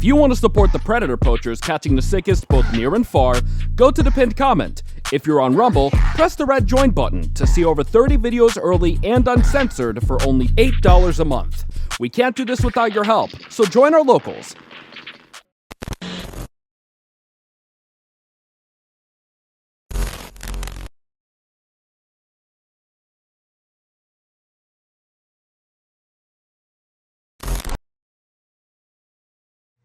If you want to support the predator poachers catching the sickest both near and far, go to the pinned comment. If you're on Rumble, press the red join button to see over 30 videos early and uncensored for only $8 a month. We can't do this without your help, so join our locals.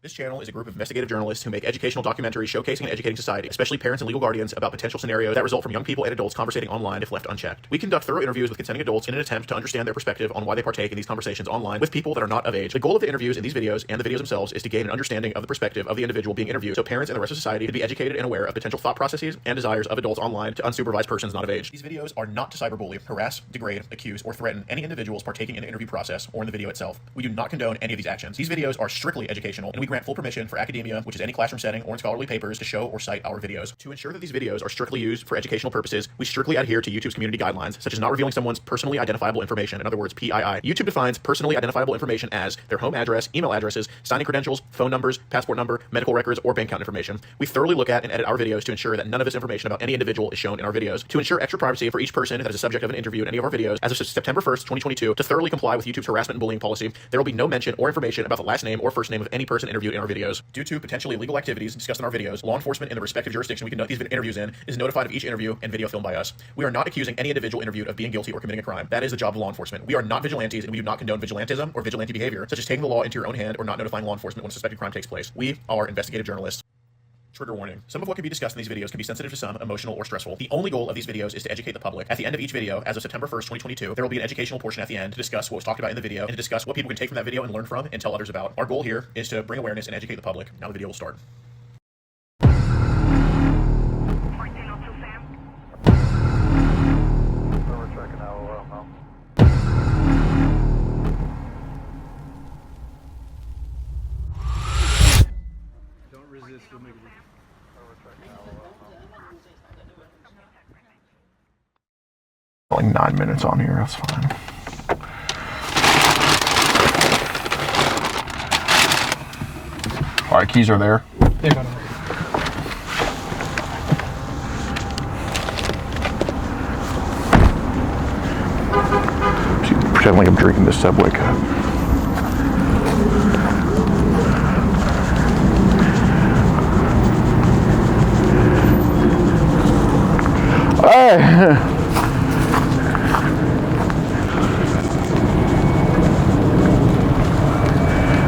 This channel is a group of investigative journalists who make educational documentaries showcasing and educating society, especially parents and legal guardians, about potential scenarios that result from young people and adults conversating online if left unchecked. We conduct thorough interviews with consenting adults in an attempt to understand their perspective on why they partake in these conversations online with people that are not of age. The goal of the interviews in these videos and the videos themselves is to gain an understanding of the perspective of the individual being interviewed, so parents and the rest of society can be educated and aware of potential thought processes and desires of adults online to unsupervised persons not of age. These videos are not to cyberbully, harass, degrade, accuse, or threaten any individuals partaking in the interview process or in the video itself. We do not condone any of these actions. These videos are strictly educational, and we grant full permission for academia, which is any classroom setting or in scholarly papers, to show or cite our videos. To ensure that these videos are strictly used for educational purposes, we strictly adhere to YouTube's community guidelines, such as not revealing someone's personally identifiable information, in other words, PII. YouTube defines personally identifiable information as their home address, email addresses, signing credentials, phone numbers, passport number, medical records, or bank account information. We thoroughly look at and edit our videos to ensure that none of this information about any individual is shown in our videos. To ensure extra privacy for each person that is the subject of an interview in any of our videos, as of September 1st, 2022, to thoroughly comply with YouTube's harassment and bullying policy, there will be no mention or information about the last name or first name of any person interviewed in our videos. Due to potentially illegal activities discussed in our videos, law enforcement in the respective jurisdiction we conduct these interviews in is notified of each interview and video filmed by us. We are not accusing any individual interviewed of being guilty or committing a crime. That is the job of law enforcement. We are not vigilantes, and we do not condone vigilantism or vigilante behavior, such as taking the law into your own hand or not notifying law enforcement when a suspected crime takes place. We are investigative journalists. Trigger warning. Some of what can be discussed in these videos can be sensitive to some, emotional, or stressful. The only goal of these videos is to educate the public. At the end of each video, as of September 1st, 2022, there will be an educational portion at the end to discuss what was talked about in the video and to discuss what people can take from that video and learn from and tell others about. Our goal here is to bring awareness and educate the public. Now the video will start. Like 9 minutes on here, that's fine. Alright, keys are there. They're gonna Pretend like I'm drinking this Subway cup. Hey!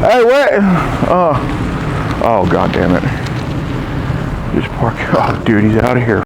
Hey, wait! Oh, god damn it. Just park. Oh, dude, he's out of here.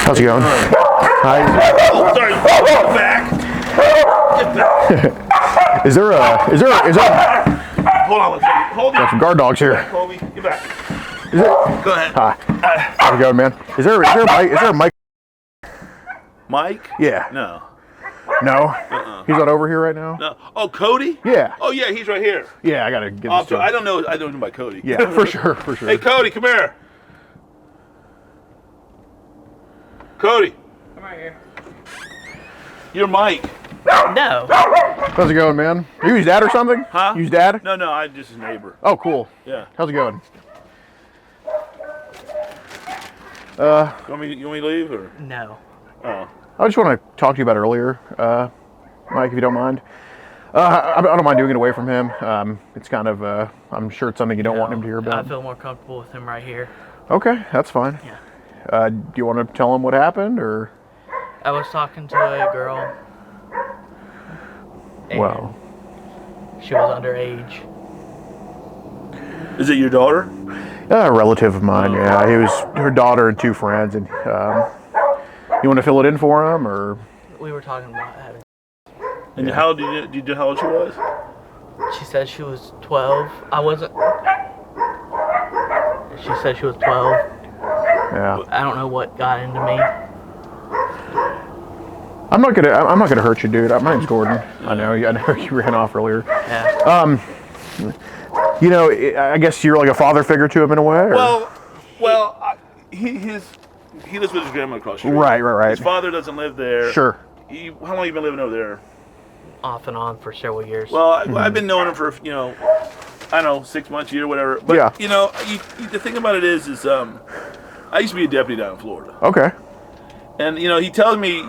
How's it going? Hi. Oh, sorry. Get back. Get back. Is there Hold on one second. Hold got some guard dogs here. Colby. Get back. Go ahead. Hi. How's it going, man? Is there a mic? Mike? Yeah. No. No? He's not over here right now? No. Oh, Cody? Yeah. Oh, yeah, he's right here. Yeah, I gotta get this. I don't know about Cody. Yeah, for sure. Hey, Cody, come here. Cody. come right here. You're Mike. No. How's it going, man? Are you his dad or something? Huh? You his dad? No, I'm just his neighbor. Oh, cool. Yeah. How's it going? You want me to leave or? No. Oh. I just want to talk to you about earlier, Mike, if you don't mind. I don't mind doing it away from him. It's kind of, I'm sure it's something you don't want him to hear about. I feel more comfortable with him right here. Okay, that's fine. Yeah. Do you want to tell him what happened, or? I was talking to a girl. and Well. She was underage. Is it your daughter? A relative of mine, yeah. He was her daughter and two friends, and you want to fill it in for him, or? We were talking about having. And how old how old she was? She said she was 12. I wasn't. She said she was 12. Yeah. I don't know what got into me. I'm not gonna hurt you, dude. My name's Gordon. I know you ran off earlier. Yeah. You know, I guess you're like a father figure to him in a way. Or? He lives with his grandma across the street. Right. His father doesn't live there. Sure. How long you been living over there? Off and on for several years. Well, I've been knowing him for, I don't know, 6 months, a year, whatever. But, Yeah. The thing about it is I used to be a deputy down in Florida. Okay. And, he tells me,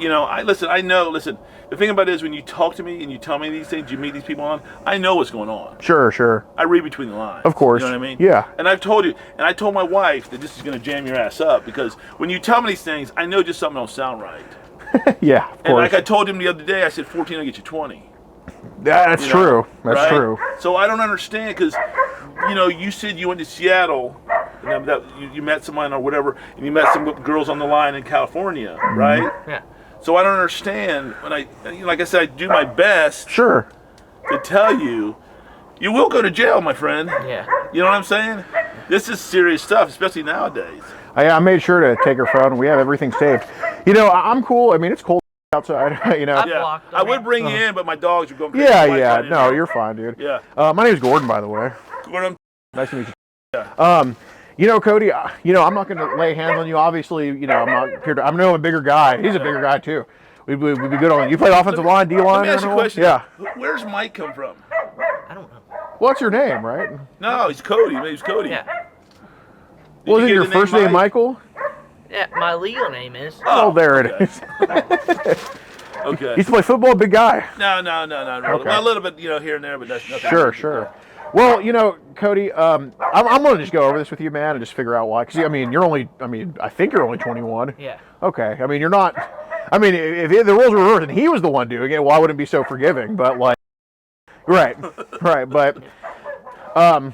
listen, the thing about it is when you talk to me and you tell me these things, you meet these people on, I know what's going on. Sure. I read between the lines. Of course. You know what I mean? Yeah. And I've told you, and I told my wife that this is going to jam your ass up because when you tell me these things, I know just something don't sound right. Yeah, of course. And like I told him the other day, I said 14 will get you 20. That's true. That's right? true. So I don't understand because, you said you went to Seattle and that you met someone or whatever, and you met some girls on the line in California, right? Yeah. So I don't understand when like I said, I do my best Sure. to tell you, you will go to jail, my friend. Yeah. You know what I'm saying? This is serious stuff, especially nowadays. I made sure to take her phone. We have everything saved. I'm cool. I mean, it's cold outside. I Yeah, blocked them. I would bring you in, but my dogs are going crazy. Yeah. No, you're fine, dude. Yeah. My name's Gordon, by the way. Gordon. Nice to meet you. Yeah. Cody, I'm not going to lay hands on you. Obviously, I'm not here to. I'm a bigger guy. He's a bigger guy too. We'd be good on you. Play offensive line, D line. Let me ask you a question. Yeah. Where's Mike come from? I don't know. What's your name, right? No, he's Cody. His name's Cody. Yeah. Did Was it you your get the first name, Mike? Michael? Yeah, my legal name is. Oh, there okay. it is. Okay. Used to play football, big guy. No, not really. Okay. Well, a little bit, here and there, but that's nothing. Sure. Well, Cody, I'm going to just go over this with you, man, and just figure out why. Because, I think you're only 21. Yeah. Okay. I mean, you're not. I mean, if the rules were reversed and he was the one doing it, well, I wouldn't be so forgiving. But, right. But, Let me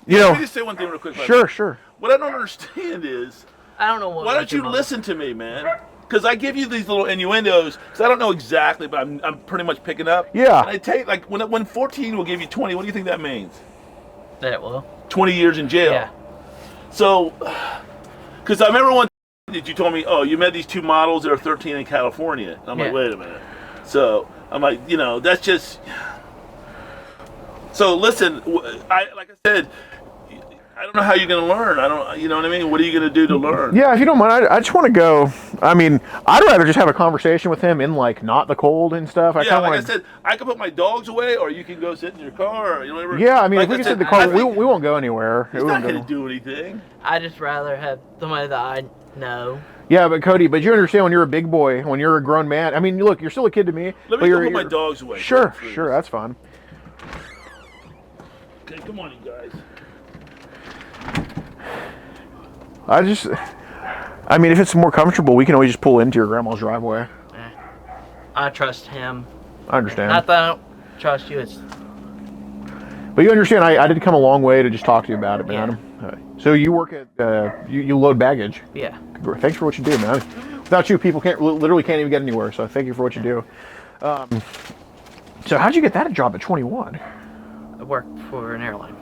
just say one thing real quick. Sure. What I don't understand is, I don't know what. why don't you listen to me, man? Because I give you these little innuendos, because I don't know exactly, but I'm pretty much picking up. Yeah. And I take, when 14 will give you 20, what do you think that means? That will. 20 years in jail. Yeah. So, because I remember one that you told me, oh, you met these two models that are 13 in California. And I'm like, Yeah. wait a minute. So, I'm like, that's just... So, listen, like I said, I don't know how you're going to learn. You know what I mean? What are you going to do to learn? Yeah, if you don't mind, I just want to go. I mean, I'd rather just have a conversation with him in, not the cold and stuff. I said, I can put my dogs away, or you can go sit in your car, or whatever. Yeah, I mean, Like if we I can said, sit in the car, I we think won't go anywhere. He's not going to do anything. I just rather have somebody that I know. Yeah, but Cody, you understand when you're a big boy, when you're a grown man. I mean, look, you're still a kid to me. Let but me go you're put my dogs away. Sure, please. that's fine. Okay, come on, you guys. I mean, if it's more comfortable, we can always just pull into your grandma's driveway. I trust him. I understand. Not that I don't trust you. It's But you understand, I did come a long way to just talk to you about it, man. So you work at, you load baggage. yeah. Thanks for what you do, man. Without you, people literally can't even get anywhere, so thank you for what you do. So how'd you get that job at 21? I work for an airline.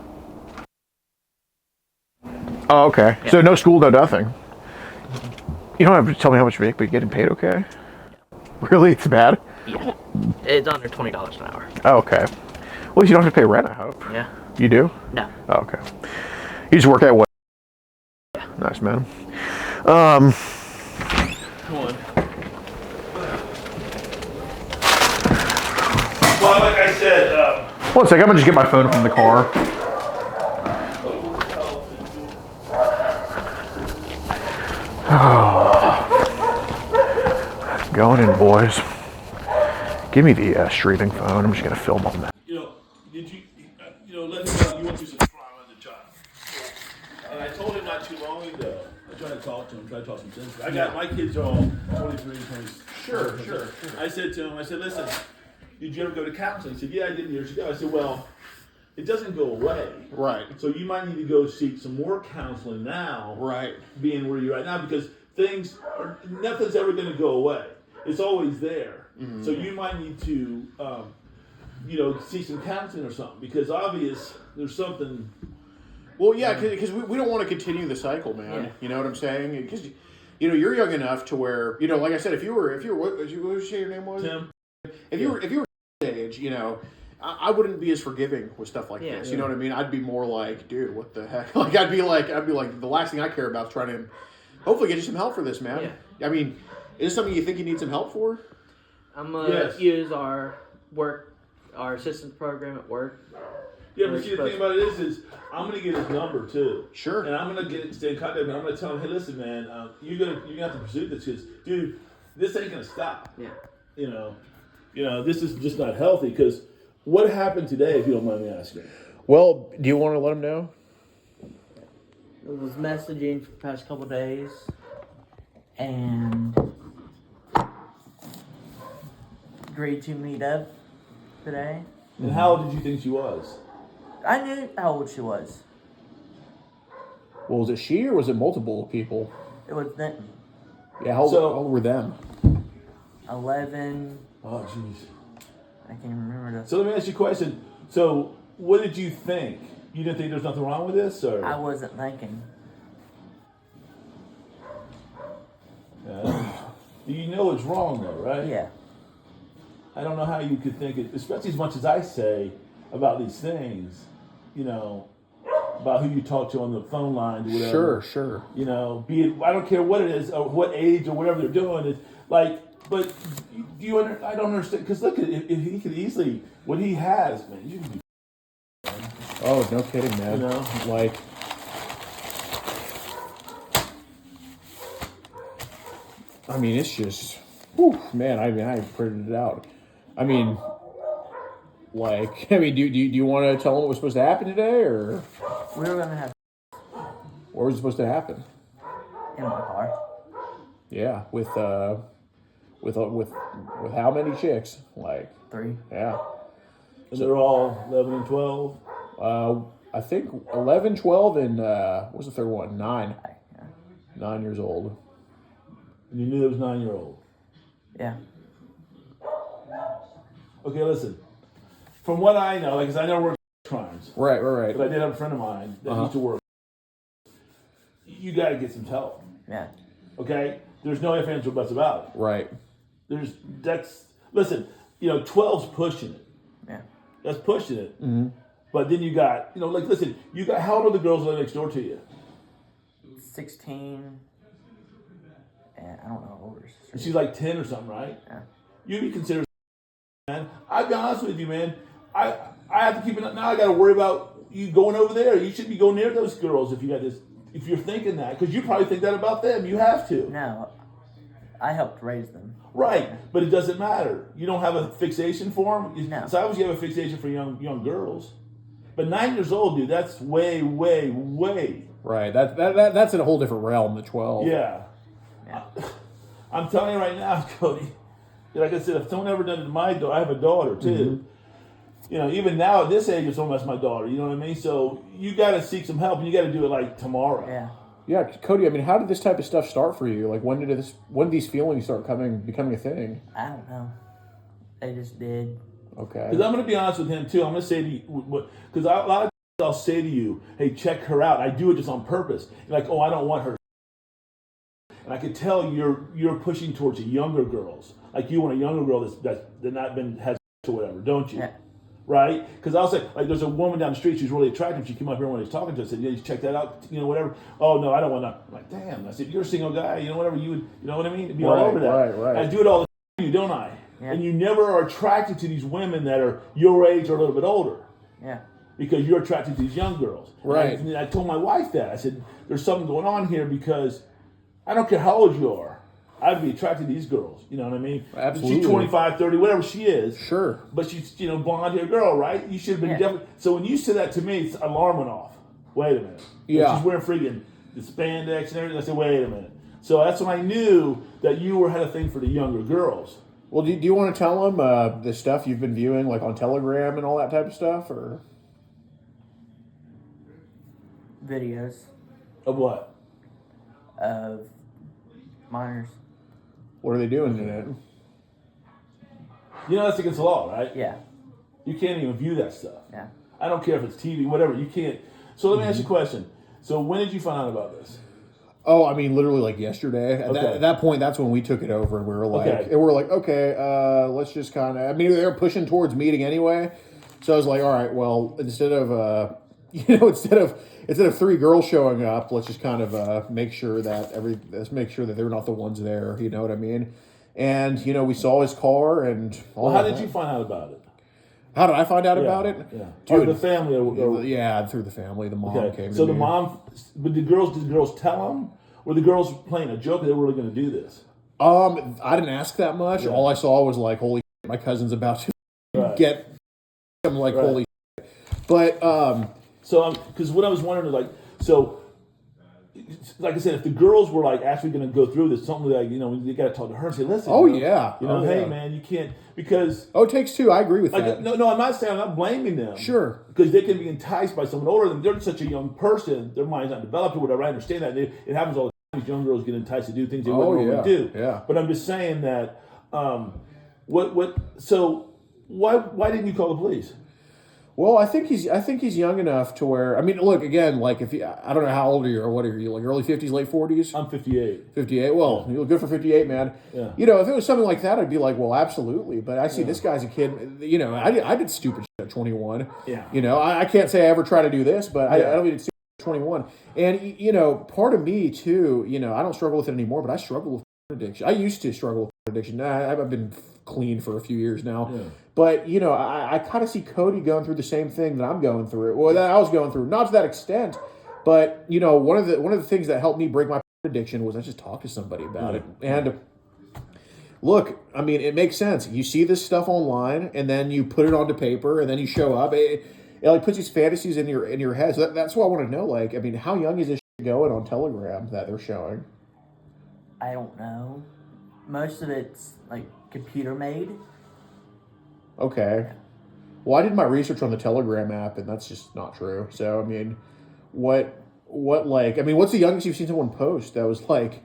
Oh, okay. Yeah. So no school, no nothing. You don't have to tell me how much you make, but you're getting paid okay? Really? It's bad? Yeah. It's under $20 an hour. Oh, okay. Well, you don't have to pay rent, I hope. Yeah. You do? No. Oh, okay. You just work at what? Yeah. Nice, man. Come on. Well, like I said, One second, I'm gonna just get my phone from the car. Going in, boys. Give me the streaming phone. I'm just gonna film on that. did you, let him know you want to subscribe on the child. And I told him not too long ago. I tried to talk to him, tried to talk some sense. My kids are all 23, 20. Sure. I said to him, listen, did you ever go to counseling? He said, yeah, I did years ago. I said, well, it doesn't go away. Right. So you might need to go seek some more counseling now. Right. Being where you're at now, because nothing's ever going to go away. It's always there. Mm-hmm. So you might need to see some counseling or something, because there's something. Well, yeah, because we don't want to continue the cycle, man. Yeah. You know what I'm saying? Because you're young enough to where like I said, if you were what did you say your name was? Tim. If you were age, I wouldn't be as forgiving with stuff like Yeah. this. You know what I mean? I'd be more like, dude, what the heck? Like I'd be like, the last thing I care about is trying to hopefully get you some help for this, man. Yeah. I mean, is this something you think you need some help for? I'm gonna use our assistance program at work. Yeah, but see, the thing about it is I'm gonna get his number too. Sure. And I'm gonna stay in contact with him. I'm gonna tell him, hey, listen, man, you're gonna have to pursue this, because, dude, this ain't gonna stop. Yeah. This is just not healthy. Because what happened today, if you don't mind me asking? Well, do you want to let him know? I was messaging for the past couple days, and agreed to meet up today. And how old did you think she was? I knew how old she was. Well, was it she or was it multiple people? It was then Yeah, how old were them? 11. Oh, jeez. I can't remember the. So let me ask you a question. So what did you think? You didn't think there's nothing wrong with this, or? I wasn't thinking. You know it's wrong, though, right? Yeah. I don't know how you could think it, especially as much as I say about these things, about who you talk to on the phone line or whatever. Sure. Be it, I don't care what it is or what age or whatever they're doing. It's like, but I don't understand, because look, if he could easily, what he has, man, you can be. Oh, no kidding, man. Like, I mean, it's just, man. I printed it out. I mean, do you want to tell them what was supposed to happen today, or We were gonna have where was it supposed to happen? in my car. Yeah, with how many chicks? Like, 3. yeah. And they're all 11 and 12. I think 11, 12, and what was the third one? 9. Yeah. 9 years old. And you knew it was 9-year-old. Yeah. Okay, listen. From what I know, because I never worked crimes, Right. but I did have a friend of mine that used to work. You got to get some help. Yeah. Okay? There's no ifs, ands, or buts about it. Right. Listen, 12's pushing it. Yeah. That's pushing it. Mm-hmm. But then you got, listen, how old are the girls that live next door to you? 16. And I don't know how old her sister is. She's like 10 or something, right? Yeah. You'd be considered, man. I'll be honest with you, man. I have to keep it up. Now I got to worry about you going over there. You should be going near those girls if you're thinking that. Because you probably think that about them. You have to. No. I helped raise them. Right, but it doesn't matter. You don't have a fixation for them. No. So obviously you have a fixation for young girls. But 9 years old, dude, that's way, way, way. Right. That's in a whole different realm. The 12. Yeah. I'm telling you right now, Cody. Like I said, if someone ever done it to my daughter, I have a daughter too. Mm-hmm. Even now at this age, it's almost my daughter. You know what I mean? So you got to seek some help, and you got to do it like tomorrow. Yeah. Yeah, Cody. I mean, how did this type of stuff start for you? Like, when did these feelings start becoming a thing? I don't know. They just did. Okay. Because I'm going to be honest with him too. I'm going to say to you, because a lot of times I'll say to you, "Hey, check her out." I do it just on purpose. You're like, "Oh, I don't want her." And I could tell you're pushing towards younger girls. Like you want a younger girl that's not been has or whatever, don't you? Yeah. Right? Because I'll say, like, there's a woman down the street, she's really attractive. She came up here when I was talking to her, said, yeah, you check that out, whatever. Oh, no, I don't want to. I'm like, damn. I said, you're a single guy, whatever, you know what I mean? It'd be all over that. Right. I do it all the time, don't I? Yeah. And you never are attracted to these women that are your age or a little bit older. Yeah. Because you're attracted to these young girls. Right. And I told my wife that. I said, there's something going on here because I don't care how old you are. I'd be attracted to these girls. You know what I mean? Absolutely. She's 25, 30, whatever she is. Sure. But she's, blonde-haired girl, right? You should have been definitely. So when you said that to me, alarm went off. Wait a minute. Yeah. She's wearing freaking the spandex and everything. I said, wait a minute. So that's when I knew that you had a thing for the younger girls. Well, do you want to tell them the stuff you've been viewing, like on Telegram and all that type of stuff, or Videos Of what? of minors. what are they doing in it? That's against the law, right? Yeah. You can't even view that stuff. Yeah. I don't care if it's TV, whatever. You can't. So let me ask you a question. So when did you find out about this? Oh, I mean, literally like yesterday. Okay. At that point, that's when we took it over, and we were like, let's just kind of. I mean, they were pushing towards meeting anyway, so I was like, all right, well, instead of instead of 3 girls showing up, let's just kind of make sure that they're not the ones there. You know what I mean? And we saw his car and all. Well, how did you find out about it? How did I find out about it? Yeah, Dude, the family. Yeah, through the family. The mom came. So to the me. mom, but did the girls tell them? Were the girls playing a joke? Or they were really going to do this? I didn't ask that much. Yeah. All I saw was like, holy shit, my cousin's about to get. I'm like, holy shit. But so because what I was wondering is like I said, if the girls were like actually going to go through this, something like you got to talk to her and say, listen. Oh yeah. Hey man, you can't because. Oh, it takes 2. I agree with that. No, I'm not saying I'm not blaming them. Sure. Because they can be enticed by someone older than them. They're such a young person, their mind's not developed or whatever. I understand that. It happens all the time. These young girls get enticed to do things they wouldn't normally do. Yeah. But I'm just saying that. So why didn't you call the police? Well, I think he's young enough to where look again. Like if I don't know how old are you or what are you like early 50s, late 40s? I'm 58. 58. Well, you look good for 58, man. Yeah. If it was something like that, I'd be like, well, absolutely. But I see this guy's a kid. I did stupid shit at 21. Yeah. I can't say I ever try to do this, but I don't mean to 21. And part of me too. I don't struggle with it anymore, but I struggle with addiction. I used to struggle with addiction. I've been clean for a few years now. Yeah. But, I kind of see Cody going through the same thing that I'm going through. Well, that I was going through. Not to that extent, but, one of the things that helped me break my addiction was I just talked to somebody about it. And look, it makes sense. You see this stuff online, and then you put it onto paper, and then you show up. It like puts these fantasies in your head. So that's why I want to know, how young is this shit going on Telegram that they're showing? I don't know. Most of it's like computer made. Okay. Well, I did my research on the Telegram app, and that's just not true. So, what's the youngest you've seen someone post that was like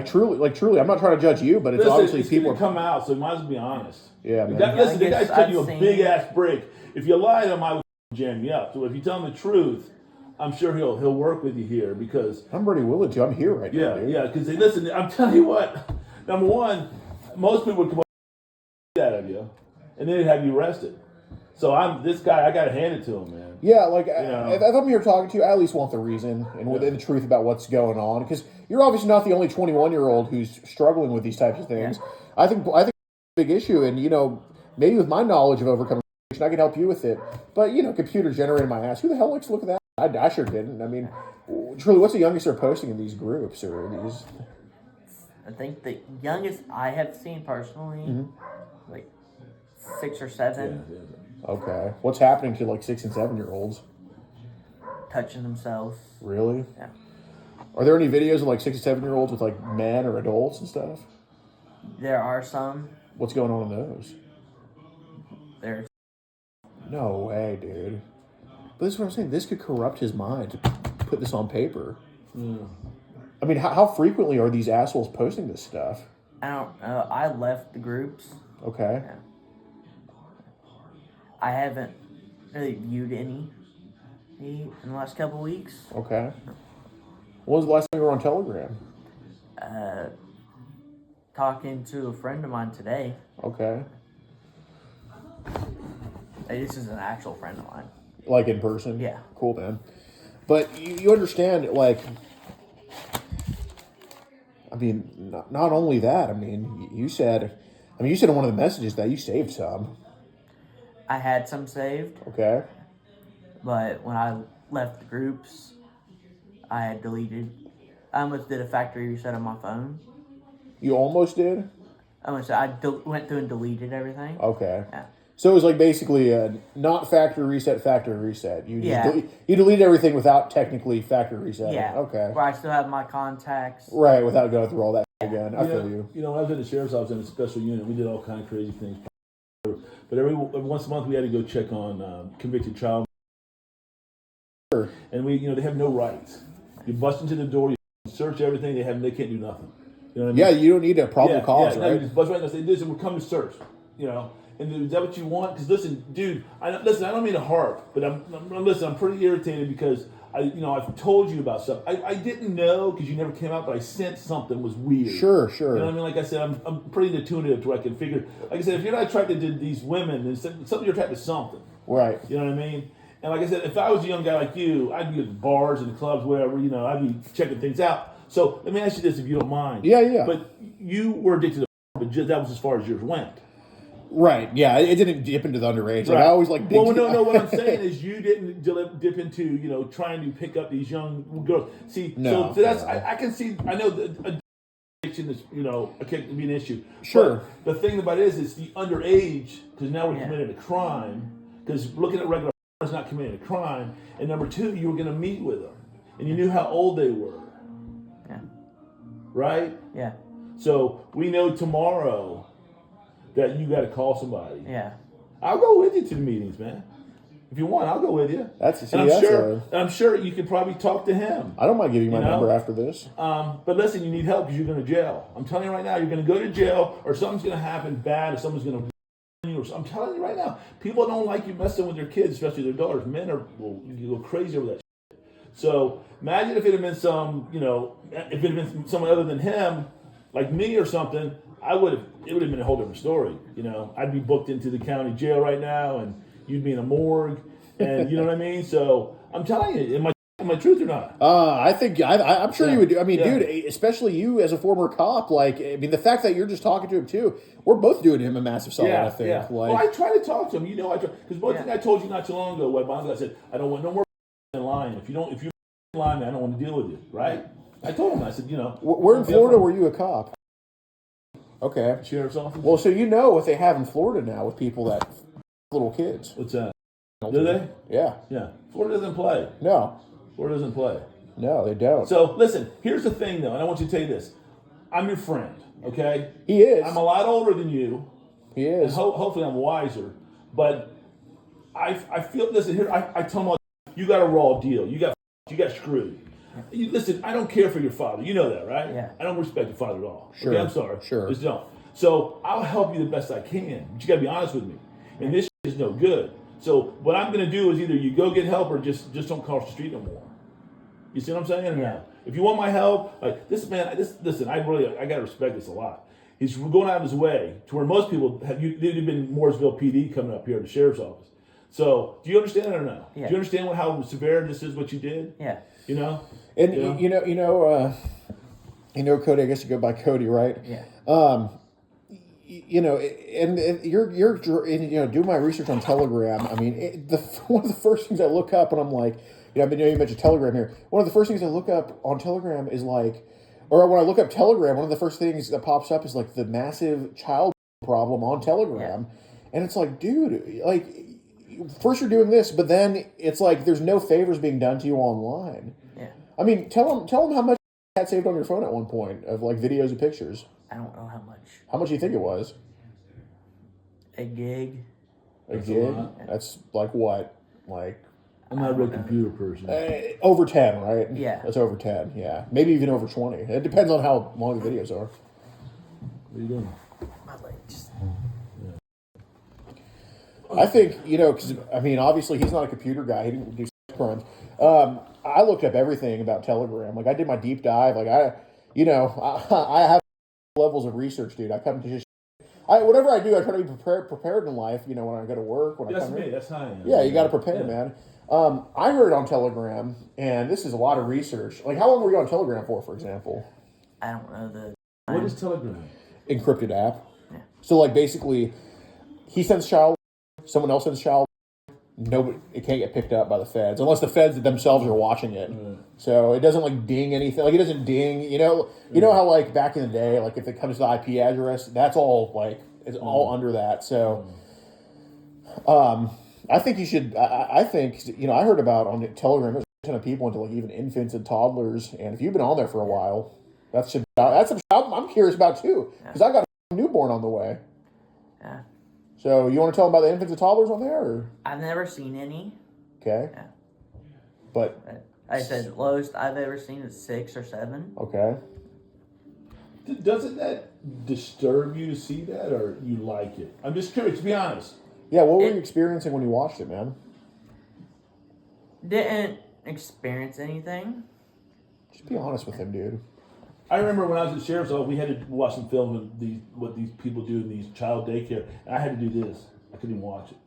truly? I'm not trying to judge you, but it's obviously people come out, so you might as well be honest. Yeah, man. The guy's cutting you a big ass break. If you lie to him, I would jam you up. So if you tell him the truth, I'm sure he'll work with you here because I'm pretty willing to. I'm here right now. Yeah. Because listen, I'm telling you what. Number one, most people would come up out of you, and then they'd have you arrested. So this guy. I got to hand it to him, man. Yeah, if I'm here talking to you, I at least want the reason and the truth about what's going on because you're obviously not the only 21-year-old who's struggling with these types of things. Yeah. I think it's a big issue, and maybe with my knowledge of overcoming addiction, I can help you with it. But computer generated my ass. Who the hell likes to look at that? I sure didn't. Truly, what's the youngest they're posting in these groups or these? I think the youngest I have seen personally, like 6 or 7. Yeah. Okay. What's happening to like 6 and 7-year-olds? Touching themselves. Really? Yeah. Are there any videos of like 6 and 7-year-olds with like men or adults and stuff? There are some. What's going on in those? There's. No way, dude. But this is what I'm saying. This could corrupt his mind to put this on paper. Mm. How frequently are these assholes posting this stuff? I don't know. I left the groups. Okay. Yeah. I haven't really viewed any in the last couple of weeks. Okay. When was the last time you were on Telegram? Talking to a friend of mine today. Okay. This is an actual friend of mine. Like in person? Yeah. Cool, man. But you understand, not only that, you said in one of the messages that you saved some. I had some saved. Okay. But when I left the groups, I had deleted. I almost did a factory reset on my phone. You almost did? I went through and deleted everything. Okay. Yeah. So it was like basically a not factory reset. You just you deleted everything without technically factory resetting. Yeah. Okay. Where I still have my contacts. Right, without going through all that again. I feel you. When I was in the sheriff's office in a special unit, we did all kind of crazy things. But every once a month we had to go check on convicted child. Sure. And they have no rights. You bust into the door, you search everything. They can't do nothing. You know what I mean? Yeah, you don't need a probable cause, right? You just bust right in and say, "Listen, we're coming to search." And is that what you want? Because listen, dude, I don't mean to harp, but I'm pretty irritated because I've told you about stuff. I didn't know because you never came out, but I sensed something was weird. Sure. You know what I mean? Like I said, I'm pretty intuitive to where I can figure. Like I said, if you're not attracted to these women, then something you're attracted to something. Right. You know what I mean? And like I said, if I was a young guy like you, I'd be at the bars and the clubs, whatever. I'd be checking things out. So let me ask you this, if you don't mind. Yeah. But you were addicted to, but that was as far as yours went. Right. Yeah. It didn't dip into the underage. Like Right. I always like. No. What I'm saying is you didn't dip into trying to pick up these young girls. See, No. so that's I can see. I know that addiction is can be an issue. Sure. But the thing about it is, it's the underage because now we're committing a crime. Because looking at regular is not committing a crime. And number two, you were going to meet with them, and you knew how old they were. Yeah. Right. Yeah. So we know tomorrow that you got to call somebody. Yeah. I'll go with you to the meetings, man. If you want, I'll go with you. I'm sure you can probably talk to him. I don't mind giving you my number after this. But listen, you need help because you're going to jail. I'm telling you right now, you're going to go to jail, or something's going to happen bad, or someone's going to. I'm telling you right now, people don't like you messing with their kids, especially their daughters. Men will go crazy over that shit. So imagine if it had been if it had been someone other than him, like me or something. It would have been a whole different story. I'd be booked into the county jail right now, and you'd be in a morgue, and you know what I mean. So I'm telling you, am I truth or not? I'm sure you would do. I mean, dude, especially you as a former cop. The fact that you're just talking to him too, we're both doing him a massive solid. I think. Yeah. Well, I try to talk to him. I try because one thing I told you not too long ago, I said I don't want no more in line. If you're in line, man, I don't want to deal with you. Right? I told him. I said, where in Florida were you a cop? Okay. Sheriff's office. Well, so what they have in Florida now with people that little kids. What's that? Do they? Yeah. Yeah. Florida doesn't play. No. Florida doesn't play. No, they don't. So listen, here's the thing though, and I want you to tell you this. I'm your friend, okay? He is. I'm a lot older than you. He is. And hopefully I'm wiser. But I feel, listen, here, I tell them all, you got a raw deal. You got screwed. Listen, I don't care for your father. You know that, right? Yeah. I don't respect your father at all. Sure. Okay, I'm sorry. Sure. Just don't. So I'll help you the best I can. But you got to be honest with me. And this is no good. So what I'm going to do is either you go get help or just don't cross the street no more. You see what I'm saying? Yeah. If you want my help, like this man, listen, I got to respect this a lot. He's going out of his way to where most people they've been Mooresville PD coming up here to the sheriff's office. So do you understand that or no? Yeah. Do you understand how severe this is? What you did? Yeah. And Cody. I guess you go by Cody, right? Yeah. And you're doing my research on Telegram. I mean, one of the first things I look up, and I'm like, you mentioned Telegram here. One of the first things I look up on Telegram is or when I look up Telegram, one of the first things that pops up is the massive child problem on Telegram, and it's like, dude, first you're doing this, but then it's like there's no favors being done to you online. Yeah. I mean, tell them how much you had saved on your phone at one point of videos and pictures. I don't know how much. How much do you think it was? A gig. A gig? That's what? I'm not a real computer person. Over 10, right? Yeah. That's over 10, yeah. Maybe even over 20. It depends on how long the videos are. What are you doing? My legs. I think, because, obviously he's not a computer guy. He didn't do sex crimes. I looked up everything about Telegram. I did my deep dive. I have levels of research, dude. I come to just... whatever I do, I try to be prepared in life, when I go to work. That's me. That's how I am. Yeah, you got to prepare, man. I heard on Telegram, and this is a lot of research. How long were you on Telegram for example? I don't know the... What is Telegram? Encrypted app. Yeah. So, basically, he sends child, someone else sends child, nobody, it can't get picked up by the feds, unless the feds themselves are watching it. So, it doesn't, ding anything. It doesn't ding, you know how, back in the day, if it comes to the IP address, that's all, it's all under that. So, I think you should. I think I heard about on Telegram. There's a ton of people into even infants and toddlers, and if you've been on there for a while, that's something I'm curious about too, because I got a newborn on the way. Yeah. So you want to tell them about the infants and toddlers on there, or? I've never seen any. Okay. Yeah. But I said lowest I've ever seen is 6 or 7. Okay. Doesn't that disturb you to see that, or you like it? I'm just curious, to be honest. Yeah, what were you experiencing when you watched it, man? Didn't experience anything. Just be honest with him, dude. I remember when I was at sheriff's office, we had to watch some film of what these people do in these child daycare, and I had to do this. I couldn't even watch it.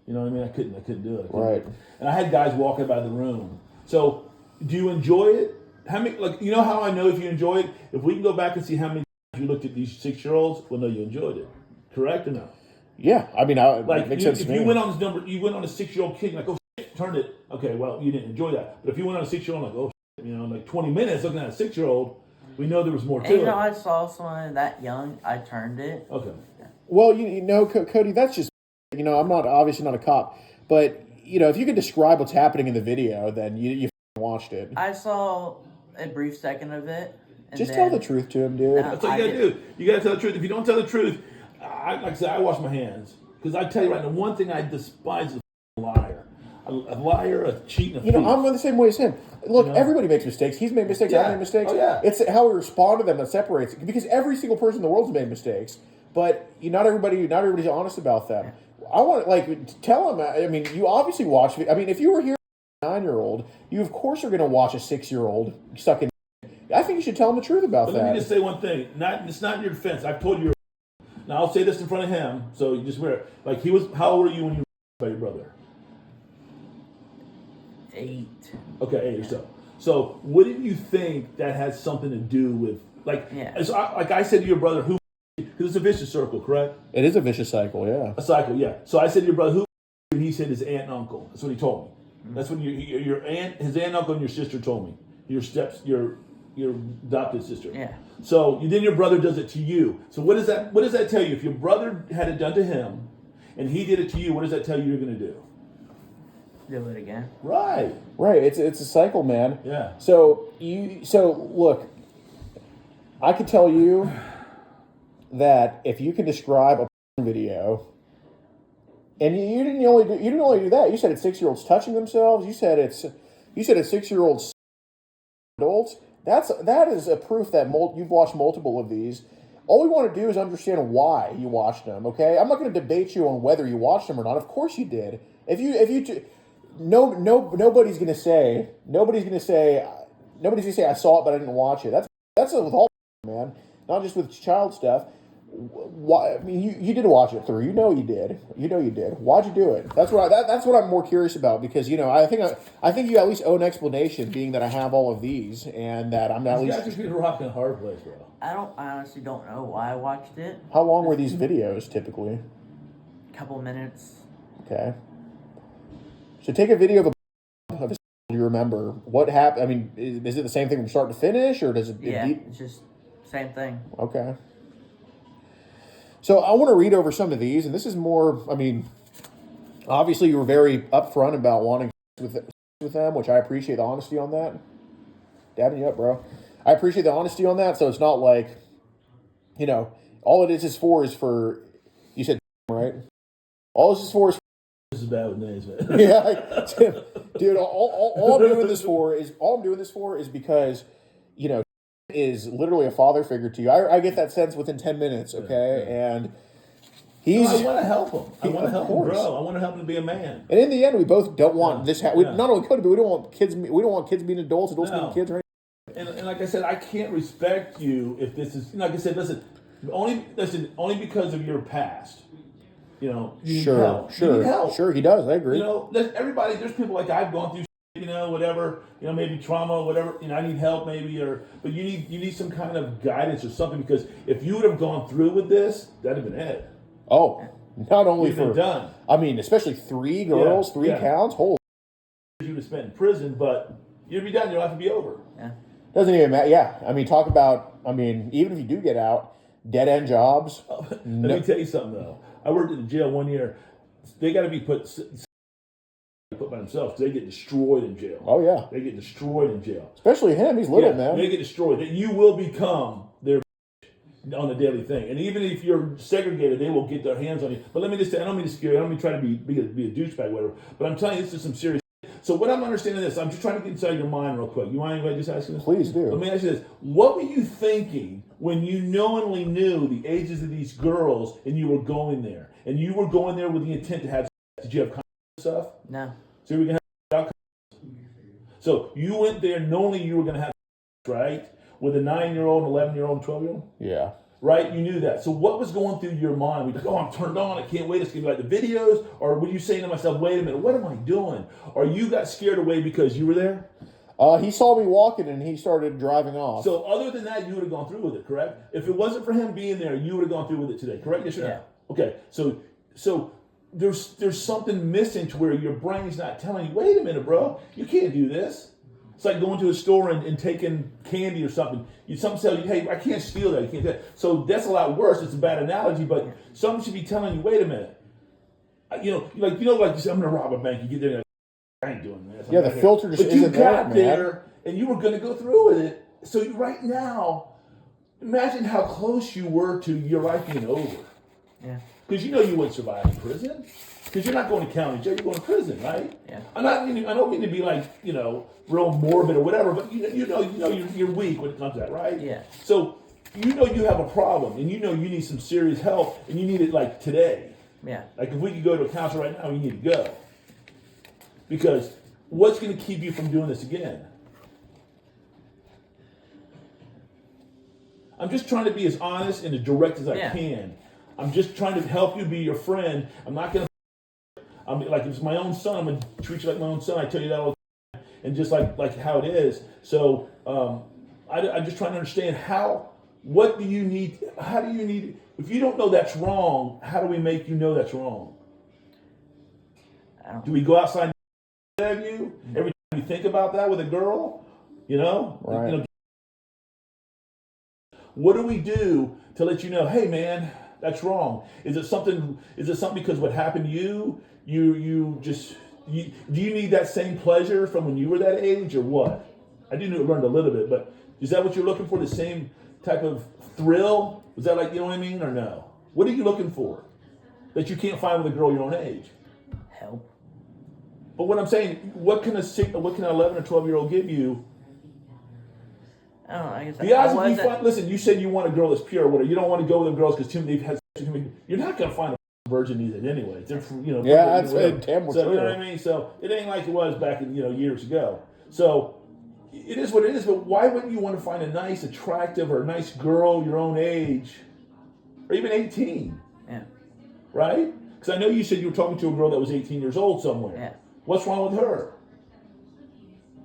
You know what I mean? I couldn't do it. Right. And I had guys walking by the room. So, do you enjoy it? How many? Like, you know how I know if you enjoy it? If we can go back and see how many times you looked at these 6-year-olds, well, no, you enjoyed it. Correct or no? Yeah, I mean, Like, makes sense if to me. you went on this number, you went on a 6-year-old kid, like, oh shit, turned it. Okay, well, you didn't enjoy that. But if you went on a 6-year-old, like, oh shit, you know, like 20 minutes looking at a 6-year-old, we know there was more to And it. I saw someone that young, I turned it. Okay. Well, you know, Cody, that's just, you know, I'm obviously not a cop, but, you know, if you could describe what's happening in the video, then you watched it. I saw a brief second of it. And Just then, tell the truth to him, dude. That's what you gotta do. You gotta tell the truth. If you don't tell the truth, like I said, I wash my hands. Because I tell you right now, one thing I despise is a liar. A liar, a cheat, and a You know, thief. I'm the same way as him. Look, You know? everybody makes mistakes. He's made mistakes. Yeah. I've made mistakes. Oh, yeah. It's how we respond to them that separates it. Because every single person in the world's made mistakes, but not everybody's honest about them. I want tell him. I mean, you obviously watch. I mean, if you were here, as a 9-year-old, you of course are going to watch a 6-year-old stuck in. I think you should tell him the truth about But that. let me just say one thing. It's not in your defense. I've told you. Now I'll say this in front of him, so you just wear it. Like he was. How old were you when you were by your brother? 8. Okay, 8 or so. So wouldn't you think that has something to do with like? Yeah. Like I said to your brother, who? Because it's a vicious circle, correct? It is a vicious cycle, yeah. A cycle, yeah. So I said to your brother, who? And he said his aunt and uncle. That's what he told me. That's what your aunt, his aunt, uncle, and your sister told me. Your adopted sister. Yeah. So then your brother does it to you. So what does that tell you? If your brother had it done to him, and he did it to you, what does that tell you you're going to do? Do it again. Right. Right. It's a cycle, man. Yeah. So look, I could tell you that if you can describe a video, and you didn't only do that. You said it's 6-year-olds touching themselves. You said it's 6-year-olds adults. That is a proof that you've watched multiple of these. All we want to do is understand why you watched them. Okay, I'm not going to debate you on whether you watched them or not. Of course you did. Nobody's going to say I saw it but I didn't watch it. That's with all, man, not just with child stuff. Why? I mean, you did watch it through. You know you did. Why'd you do it? That's what I'm more curious about, because I think you at least owe an explanation, being that I have all of these and that I'm at You least. guys just be rocking a hard place, bro. I honestly don't know why I watched it. How long were these videos typically? Couple minutes. Okay. So take a video of a you remember what happened. I mean, is it the same thing from start to finish, or does it? Yeah, it's just same thing. Okay. So I want to read over some of these, and this is more, I mean, obviously you were very upfront about wanting with them, which I appreciate the honesty on that. Dabbing you up, bro. I appreciate the honesty on that, so it's not like, all it is for, you said, right? All this is for is This is bad with names, man. yeah, dude. All I'm doing this for is because, is literally a father figure to you. I get that sense within 10 minutes. Okay, Yeah. and he's. I want to help him. I want to help him course. grow. I want to help him be a man. And in the end, we both don't want this. Yeah. Not only Cody, but we don't want kids. We don't want kids being adults being kids. Right? And like I said, I can't respect you if this is, like I said, listen, only because of your past. You need help. You need help. Sure, he does. I agree. There's people like I've gone through, whatever, maybe trauma, whatever, I need help maybe, but you need some kind of guidance or something, because if you would have gone through with this, that'd have been it. Oh, not only You'd have been done. I mean, especially 3 girls, 3 counts. Holy. You would have spent in prison, but you'd be done. Your life would be over. Yeah. Doesn't even matter. Yeah. I mean, talk about, even if you do get out, dead end jobs. Let me tell you something, though. I worked in the jail 1 year. They got to be put by themselves, because they get destroyed in jail. Oh, yeah. They get destroyed in jail. Especially him. He's little, man. They get destroyed. That you will become their on the daily thing. And even if you're segregated, they will get their hands on you. But let me just say, I don't mean to scare you. I don't mean to try to be a douchebag, whatever. But I'm telling you, this is some serious. So what I'm understanding this, I'm just trying to get inside your mind real quick. You mind if I just ask you this? Please do. Let me ask you this. What were you thinking when you knowingly knew the ages of these girls and you were going there? And you were going there with the intent to have sex. Did you have condoms and stuff? No. So you were going to have condoms. So you went there knowing you were going to have sex, right? With a 9-year-old, 11-year-old, and 12-year-old? Yeah. Right? You knew that. So what was going through your mind? Were you like, oh, I'm turned on. I can't wait. It's going to be like the videos. Or were you saying to myself, wait a minute, what am I doing? Or you got scared away because you were there? He saw me walking and he started driving off. So other than that, you would have gone through with it, correct? If it wasn't for him being there, you would have gone through with it today, correct? Yes or no? Yeah. Okay. So there's something missing to where your brain's not telling you, wait a minute, bro, you can't do this. It's like going to a store and taking candy or something. Something tells you, hey, I can't steal that. You can't do that. So that's a lot worse. It's a bad analogy, but something should be telling you, wait a minute. Like you say, I'm going to rob a bank. You get there and I ain't doing this. Yeah, the filter just isn't there, man. But you got there and you were going to go through with it. So right now, imagine how close you were to your life being over. Yeah. Because you know you wouldn't survive in prison. Because you're not going to county jail, you're going to prison, right? Yeah. I don't mean to be like, real morbid or whatever, but you know you're weak when it comes to that, right? Yeah. So you know you have a problem, and you know you need some serious help, and you need it like today. Yeah. Like if we could go to a counselor right now, you need to go. Because what's going to keep you from doing this again? I'm just trying to be as honest and as direct as I can. I'm just trying to help you, be your friend. I'm not going to. Like if it's my own son, I'm going to treat you like my own son. I tell you that all the time, and just like how it is. So I'm just trying to understand what do you need? How do you need? If you don't know that's wrong, how do we make you know that's wrong? Do we go outside and have you every time you think about that with a girl? Right. What do we do to let you know? Hey, man, that's wrong. Is it something because what happened to you? Do you need that same pleasure from when you were that age or what? I learned a little bit, but is that what you're looking for? The same type of thrill? Was that like, you know what I mean, or no? What are you looking for that you can't find with a girl your own age? Help. But what I'm saying, what can an 11 or 12-year-old give you? I don't know. I guess The odds of you find, listen, you said you want a girl that's pure or whatever. You don't want to go with girls because they've had sex with you're not going to find a virgin these days anyway. Yeah, that's damn so, you know what I mean? So it ain't like it was back in years ago. So it is what it is. But why wouldn't you want to find a nice, attractive, or a nice girl your own age, or even 18? Yeah. Right? Because I know you said you were talking to a girl that was 18 years old somewhere. Yeah. What's wrong with her?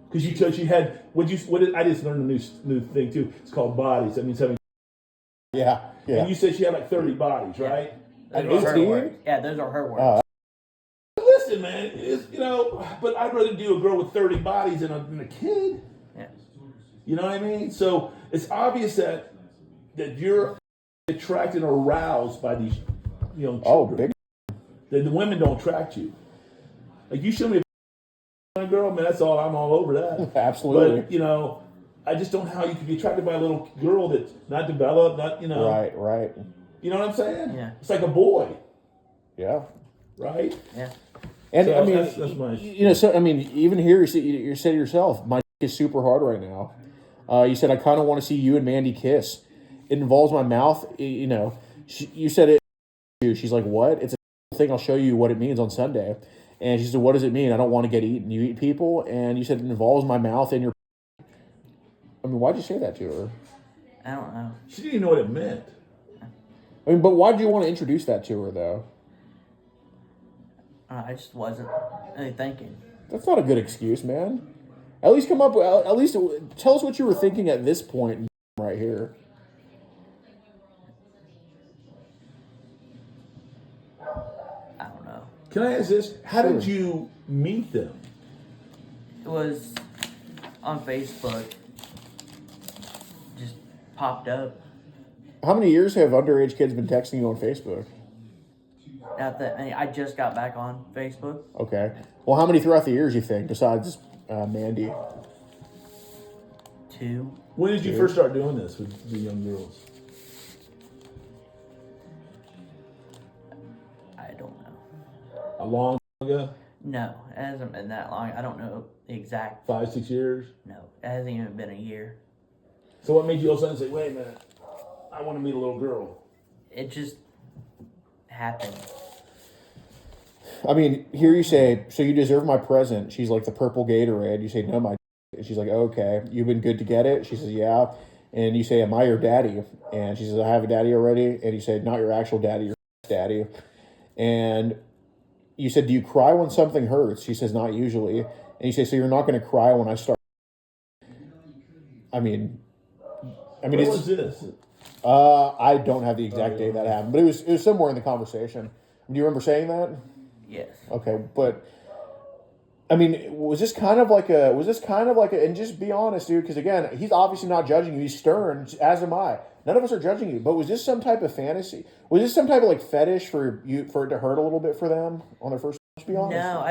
Because you said she had I just learned a new thing too. It's called bodies. That means having. Yeah. And you said she had like 30 bodies, right? Those are her words. Yeah, those are her words. Listen, man, but I'd rather do a girl with 30 bodies than a kid. Yeah. You know what I mean? So it's obvious that you're attracted or aroused by these young children. Oh, big. The women don't attract you. Like you show me a girl, man, I'm all over that. Absolutely. But I just don't know how you could be attracted by a little girl that's not developed, Right. You know what I'm saying? Yeah. It's like a boy. Yeah. Right? Yeah. And so I mean, that's my... so I mean, even here, you said yourself, my is super hard right now. You said I kind of want to see you and Mandy kiss. It involves my mouth. You said it. She's like, what? It's a thing. I'll show you what it means on Sunday. And she said, what does it mean? I don't want to get eaten. You eat people. And you said it involves my mouth and your. I mean, why'd you say that to her? I don't know. She didn't even know what it meant. I mean, but why'd you want to introduce that to her, though? I just wasn't really thinking. That's not a good excuse, man. At least at least tell us what you were thinking at this point right here. I don't know. Can I ask this? How did you meet them? It was on Facebook. Just popped up. How many years have underage kids been texting you on Facebook? I just got back on Facebook. Okay. Well, how many throughout the years you think, besides Mandy? 2. When did you first start doing this with the young girls? I don't know. A long time ago? No, it hasn't been that long. I don't know the exact. 5-6 years. No, it hasn't even been a year. So what made you all of a sudden say, "Wait a minute, I want to meet a little girl"? It just happened. I mean, here you say, "So you deserve my present." She's like, "The purple Gatorade." You say, "No, my." And she's like, "Okay, you've been good to get it." She says, "Yeah." And you say, "Am I your daddy?" And she says, "I have a daddy already." And you say, "Not your actual daddy, your daddy." And you said, "Do you cry when something hurts?" She says, "Not usually." And you say, "So you're not going to cry when I start?" I mean, When was this? I don't have the exact day that happened, but it was somewhere in the conversation. Do you remember saying that? Yes. Okay, but I mean, was this kind of like a, and just be honest, dude, because again, he's obviously not judging you. He's stern, as am I. None of us are judging you, but was this some type of fantasy? Was this some type of like fetish for it to hurt a little bit for them on their first? Just be honest. No,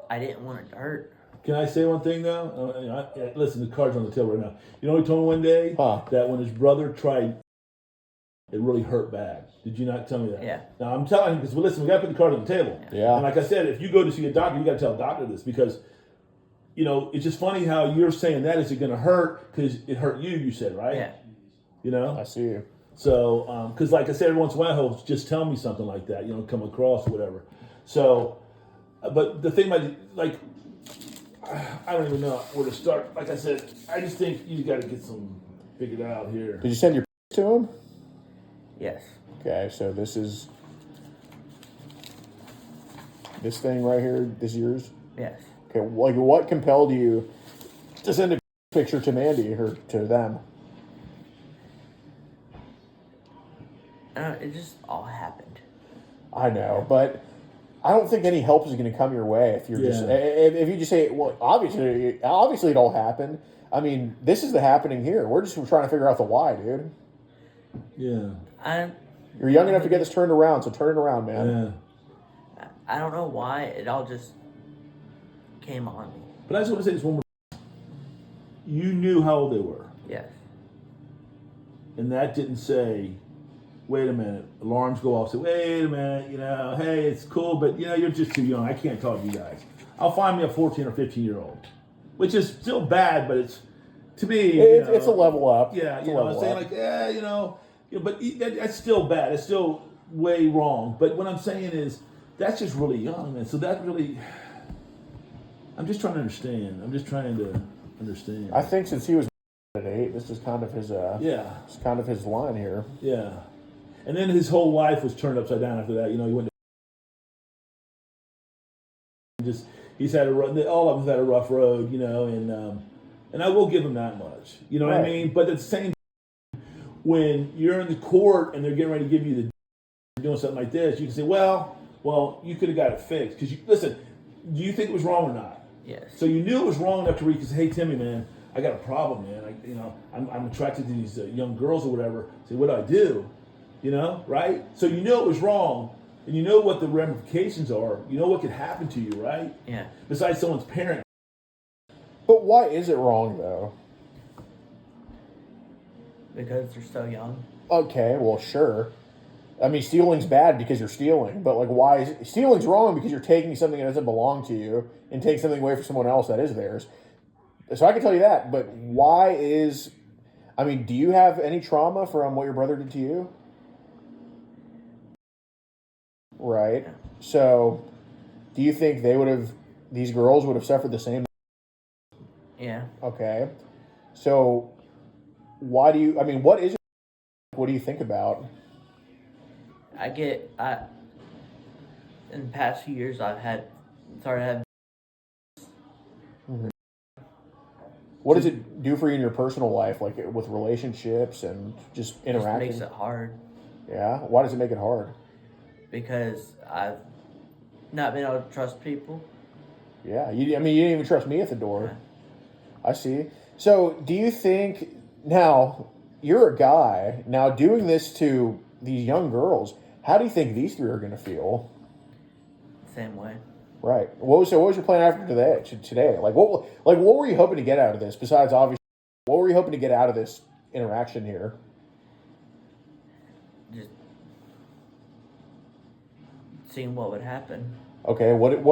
I didn't want it to hurt. Can I say one thing though? Listen, the card's on the table right now. You know, he told me one day that when his brother tried, it really hurt bad. Did you not tell me that? Yeah. Now I'm telling him because listen, we got to put the card on the table. Yeah. And like I said, if you go to see a doctor, you got to tell a doctor this because, you know, it's just funny how you're saying that is it going to hurt because it hurt you. You said right. Yeah. You know. I see you. So, because like I said, every once in a while he'll just tell me something like that. You know, come across or whatever. So, but the thing about like. I don't even know where to start. Like I said, I just think you got to get some figured out here. Did you send your to him? Yes. Okay, so this is this thing right here. This is yours. Yes. Okay, like what compelled you to send a picture to Mandy or to them? It just all happened. I know, but I don't think any help is going to come your way if you're just if you just say, well, obviously it all happened. I mean, this is the happening here. We're trying to figure out the why, dude. Yeah. You're young enough to get this turned around, so turn it around, man. Yeah. I don't know why it all just came on me. But I just want to say this one more. You knew how old they were, Yes. and that didn't say, "Wait a minute." Alarms go off. Say, "Wait a minute." You know, hey, it's cool, but you know, you're just too young. I can't talk to you guys. I'll find me a 14 or 15-year-old, which is still bad, but it's to me. It's a level up. Yeah, it's you know, I'm saying like, but that's still bad. It's still way wrong. But what I'm saying is, that's just really young, man. So that really, I'm just trying to understand. I think since he was at 8, this is kind of his It's kind of his line here. Yeah. And then his whole life was turned upside down after that. You know, he went to he's had all of them had a rough road, you know, and I will give him that much. You know what I mean? But at the same time, when you're in the court and they're getting ready to give you doing something like this, you can say, well, you could have got it fixed. Because listen, do you think it was wrong or not? Yes. So you knew it was wrong enough to read, because, hey, Timmy, man, I got a problem, man. I'm attracted to these young girls or whatever. Say, what do I do? You know, right? So you know it was wrong, and you know what the ramifications are. You know what could happen to you, right? Yeah. Besides someone's parent. But why is it wrong, though? Because they're so young. Okay, well, sure. I mean, stealing's bad because you're stealing, but like, why is stealing's wrong because you're taking something that doesn't belong to you and taking something away from someone else that is theirs. So I can tell you that, but why is? I mean, do you have any trauma from what your brother did to you? Right. So, do you think these girls would have suffered the same? Yeah. Okay. So, what is it? What do you think about? In the past few years, I've started having. Mm-hmm. What does it do for you in your personal life, like with relationships and just interacting? It makes it hard. Yeah? Why does it make it hard? Because I've not been able to trust people. Yeah. You didn't even trust me at the door. Yeah. I see. So, do you think, now, you're a guy, now doing this to these young girls, how do you think these three are going to feel? Same way. Right. What was your plan after today? Like what were you hoping to get out of this? Besides, obviously, what were you hoping to get out of this interaction here? Just seeing what would happen. Okay. What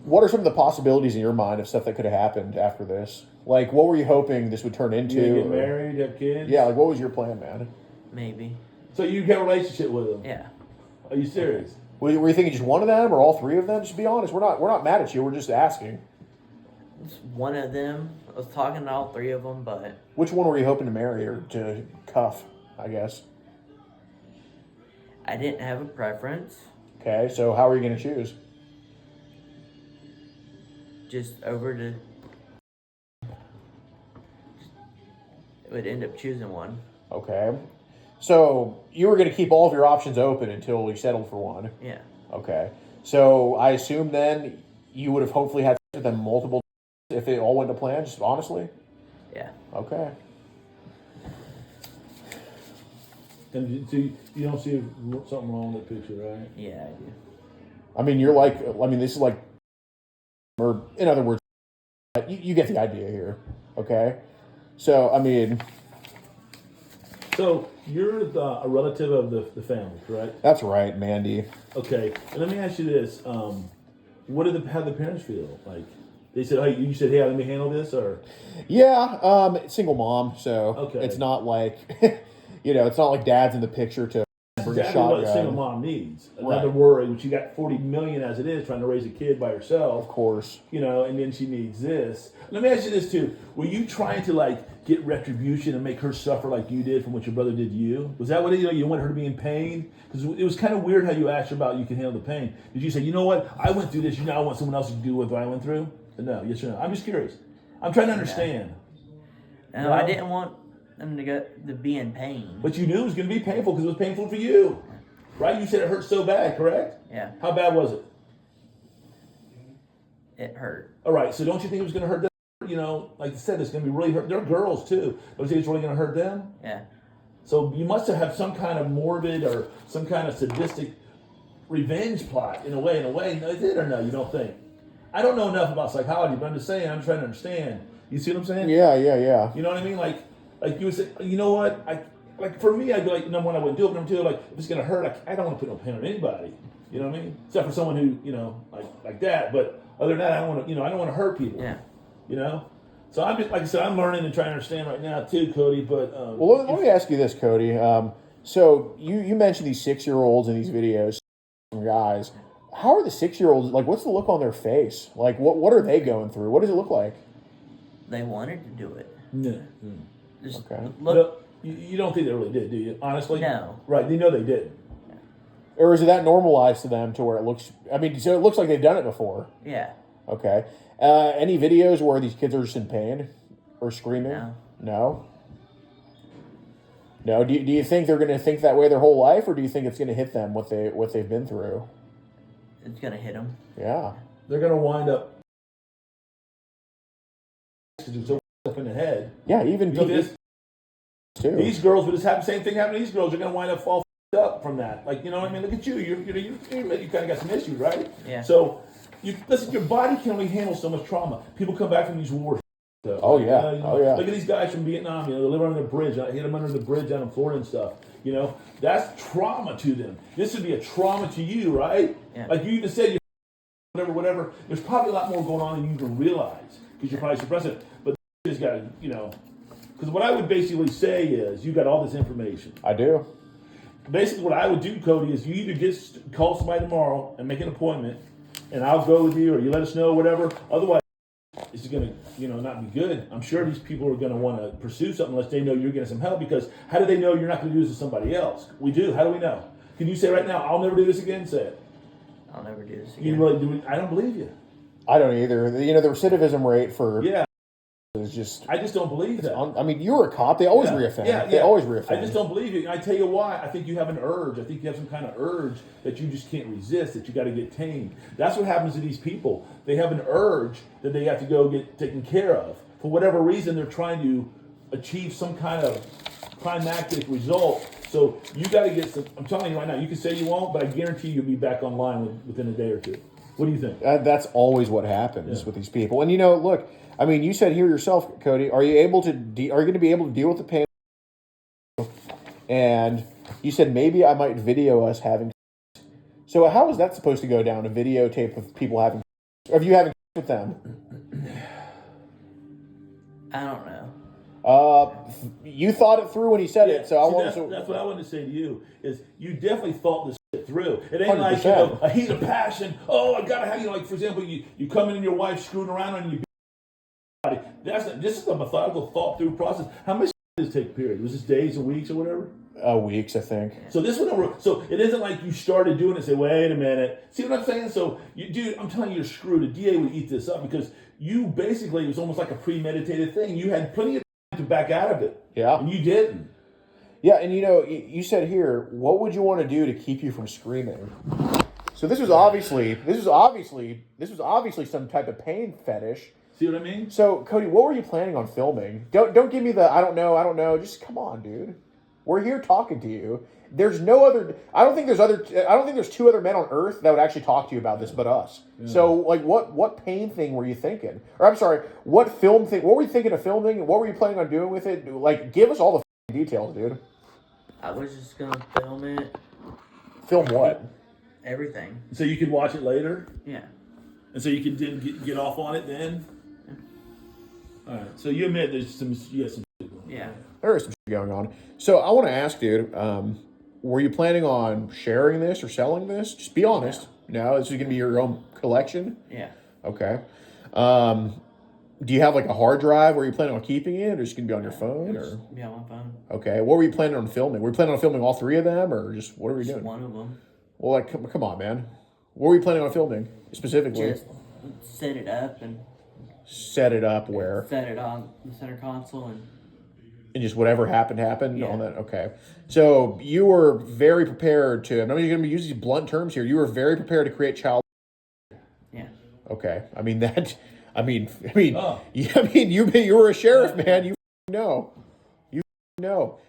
What are some of the possibilities in your mind of stuff that could have happened after this? Like, what were you hoping this would turn into? You get married, have kids? Yeah, like, what was your plan, man? Maybe. So you get a relationship with them? Yeah. Are you serious? Were you thinking just one of them or all three of them? Just be honest. We're not mad at you. We're just asking. It's one of them. I was talking to all three of them, but Which one were you hoping to marry or to cuff, I guess? I didn't have a preference. Okay, so how are you going to choose? Just over to. Would end up choosing one. Okay. So you were going to keep all of your options open until you settled for one. Yeah. Okay. So I assume then you would have hopefully had sex with them multiple times if it all went to plan, just honestly? Yeah. Okay. And so you don't see something wrong with that picture, right? Yeah, I do. I mean, this is like, or in other words, you get the idea here. Okay. So, I mean. So you're a relative of the family, correct? That's right, Mandy. Okay. And let me ask you this: how the parents feel? Like they said, "Hey, you said, hey, let me handle this," or? Yeah, single mom, so Okay. it's not like, it's not like dad's in the picture to bring a Exactly what a shotgun. single mom needs. Another Right. worry, which you got 40 million as it is, trying to raise a kid by herself. Of course. And then she needs this. Let me ask you this too: were you trying to get retribution and make her suffer like you did from what your brother did to you? Was that what you wanted her to be in pain? Because it was kind of weird how you asked her about you can handle the pain. Did you say, you know what, I went through this, I want someone else to do what I went through? No, yes or no? I'm just curious. I'm trying to understand. No, I didn't want them to be in pain. But you knew it was going to be painful because it was painful for you, right? You said it hurt so bad, correct? Yeah. How bad was it? It hurt. All right, so don't you think it was going to hurt them? Like I said, it's going to be really hurt. They're girls too. Don't you think it's really going to hurt them? Yeah. So you must have some kind of morbid or some kind of sadistic revenge plot in a way. No, is it or no? You don't think? I don't know enough about psychology, but I'm just saying. I'm trying to understand. You see what I'm saying? Yeah. You know what I mean? Like you would say, you know what? For me, I'd be like, number one, I wouldn't do it. Number two, like if it's going to hurt, I don't want to put no pain on anybody. You know what I mean? Except for someone who, like that. But other than that, I don't want to hurt people. Yeah. So I'm just, like I said, I'm learning and trying to understand right now too, Cody. But well, let me ask you this, Cody. So you mentioned these 6-year-olds in these videos, guys. How are the 6-year-olds? Like, what's the look on their face? Like, what are they going through? What does it look like? They wanted to do it. no. Just Okay. look. You don't think they really did, do you? Honestly, No. Right? You know they didn't. Or is it that normalized to them to where it looks? I mean, so it looks like they've done it before. Yeah. Okay. Any videos where these kids are just in pain or screaming? No. No. Do you think they're going to think that way their whole life, or do you think it's going to hit them what they've been through? It's gonna hit them. Yeah. They're going to wind up because they're so up in the head. Yeah. Even This, too. these girls, but the same thing happened to these girls. They're going to wind up all up from that. Like, you know what I mean? Look at you. You kind of got some issues, right? Yeah. So, listen, your body can only handle so much trauma. People come back from these wars. So, Oh, yeah. Oh, yeah. Look at these guys from Vietnam. They live under the bridge. I hit them under the bridge down in Florida and stuff. That's trauma to them. This would be a trauma to you, right? Yeah. Like you even said, whatever. There's probably a lot more going on than you even realize because you're probably suppressing it. But you just got to, because what I would basically say is you got all this information. I do. Basically, what I would do, Cody, is you either call somebody tomorrow and make an appointment, and I'll go with you, or you let us know, whatever. Otherwise, this is going to, not be good. I'm sure these people are going to want to pursue something unless they know you're getting some help. Because how do they know you're not going to do this to somebody else? We do. How do we know? Can you say right now, "I'll never do this again"? Say it. I'll never do this You again. really do. I don't believe you. I don't either. The recidivism rate for Yeah. is just. I just don't believe that. I mean, you were a cop. They always reoffend. They always reoffend. I just don't believe you. And I tell you why. I think you have an urge. I think you have some kind of urge that you just can't resist, that you got to get tamed. That's what happens to these people. They have an urge that they have to go get taken care of. For whatever reason, they're trying to achieve some kind of climactic result. So you got to get some. I'm telling you right now, you can say you won't, but I guarantee you'll be back online within a day or two. What do you think? That's always what happens with these people. And look, I mean, you said here yourself, Cody. Are you going to be able to deal with the pain? And you said maybe I might video us having. So how is that supposed to go down? A videotape of people having of you having with them? I don't know. You thought it through when he said it, so I want to. That's what I wanted to say to you is you definitely thought this shit through. It ain't 100%. like, you know, a heat of passion. Oh, I gotta have, you know, like for example, you come in and your wife screwing around on you. This is a methodical, thought through process. How much does this take? Period. Was this days or weeks or whatever? Weeks, I think. So this one, so it isn't like you started doing it and say, wait a minute. See what I'm saying? So, dude, I'm telling you, you're screwed. The DA would eat this up because you basically, it was almost like a premeditated thing. You had plenty of time to back out of it. Yeah. And you didn't. Yeah, and you know, you said here, what would you want to do to keep you from screaming? So this was obviously some type of pain fetish. See what I mean? So, Cody, what were you planning on filming? Don't give me the I don't know. Just come on, dude. We're here talking to you. There's no other. I don't think there's two other men on Earth that would actually talk to you about this, but us. Yeah. So, like, what pain thing were you thinking? Or I'm sorry, what film thing? What were you thinking of filming? What were you planning on doing with it? Like, give us all the details, dude. I was just gonna film it. Film what? Everything. So you could watch it later. Yeah. And so you can get off on it then. Yeah. All right. So you admit there's some. Yeah. There is some shit going on. So I want to ask, dude, were you planning on sharing this or selling this? Just be honest. No, this is going to be your own collection? Yeah. Okay. Do you have like a hard drive? Were you planning on keeping it, or just going to be on your phone? Or be on my phone. Okay. What were you planning on filming? Were you planning on filming all three of them, or just what are we doing? One of them. Well, like, come on, man. What were you planning on filming specifically? Just set it up and... Set it up where? Set it on the center console and just whatever happened yeah. on that. Okay. So you were very prepared to, I'm not even going to use these blunt terms here. You were very prepared to create child. Yeah. Okay. I mean, you were a sheriff, man. You know.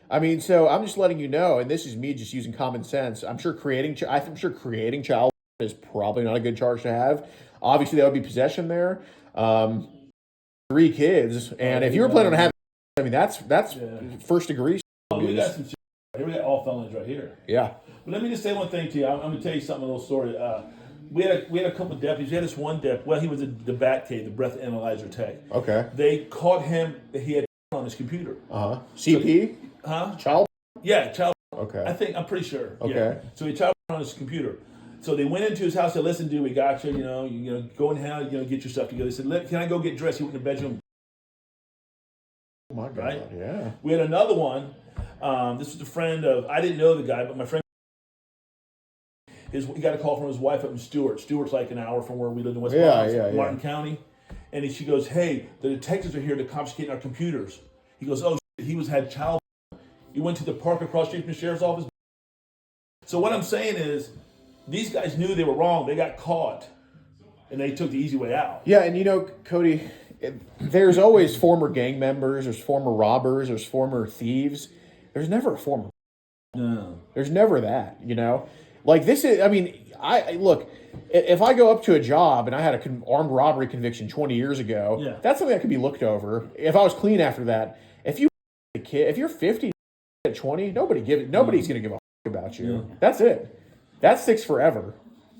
I mean, so I'm just letting you know, and this is me just using common sense. I'm sure creating child is probably not a good charge to have. Obviously, that would be possession there. 3 kids, and if you were planning on having, I mean, that's first degree. Oh, we got some shit here. We got all felonies right here. Yeah. But let me just say one thing to you. I'm going to tell you something, a little story. We had a couple of deputies. We had this one deputy. Well, he was the BAT K, the breath analyzer tech. Okay. They caught him. He had on his computer. CP. Child. Yeah, child. Okay. I'm pretty sure. Okay. Yeah. So he child on his computer. So they went into his house and said, listen, dude, we got you. You know, go in hell. Get your stuff together. They said, can I go get dressed? He went in the bedroom. Oh my God. Right? Yeah. We had another one. This was a friend of, I didn't know the guy, but my friend, he got a call from his wife up in Stewart. Stewart's like an hour from where we lived in West Martin County. And she goes, hey, the detectives are here to confiscate our computers. He goes, oh, he had child. He went to the park across the street from the sheriff's office. So what I'm saying is, these guys knew they were wrong. They got caught, and they took the easy way out. Yeah, and Cody, there's always former gang members, there's former robbers, there's former thieves. There's never a former. No. There's never that, Like this is, look, if I go up to a job and I had an armed robbery conviction 20 years ago, that's something that could be looked over. If I was clean after that, if you're 50 at 20, nobody's going to give a about you. Yeah. That's it. That sticks forever.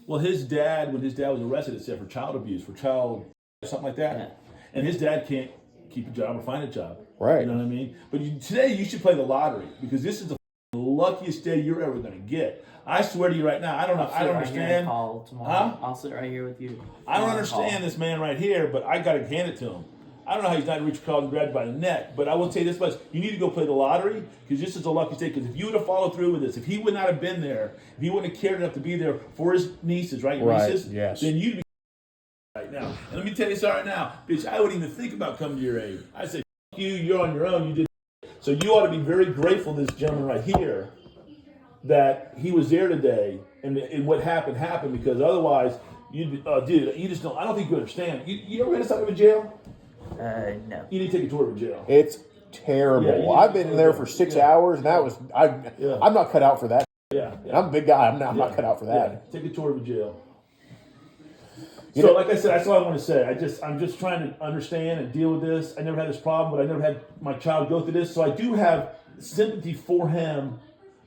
Well, when his dad was arrested, it said for child abuse, something like that. Yeah. And his dad can't keep a job or find a job. Right. You know what I mean? But today you should play the lottery because this is the luckiest day you're ever going to get. I swear to you right now, I don't understand. I'll sit right here with you. I don't understand this man right here, but I got to hand it to him. I don't know how he's not reached call and grabbed by the neck, but I will tell you this much. You need to go play the lottery because this is a lucky day. Because if you would have followed through with this, if he would not have been there, if he wouldn't have cared enough to be there for his nieces, right? Nieces, yes. Then you'd be right now. And let me tell you something right now, bitch, I wouldn't even think about coming to your aid. I say, you, you're on your own. You did. So you ought to be very grateful to this gentleman right here that he was there today and what happened because otherwise, you'd be, dude, you just don't, I don't think you understand. You ever been inside of a jail? No. You need to take a tour of a jail. It's terrible. I've been in there for 6 hours, and that was I'm not cut out for that. Yeah. I'm a big guy. I'm not cut out for that. Take a tour of a jail. So, like I said, that's all I want to say. I'm just trying to understand and deal with this. I never had this problem, but I never had my child go through this. So I do have sympathy for him,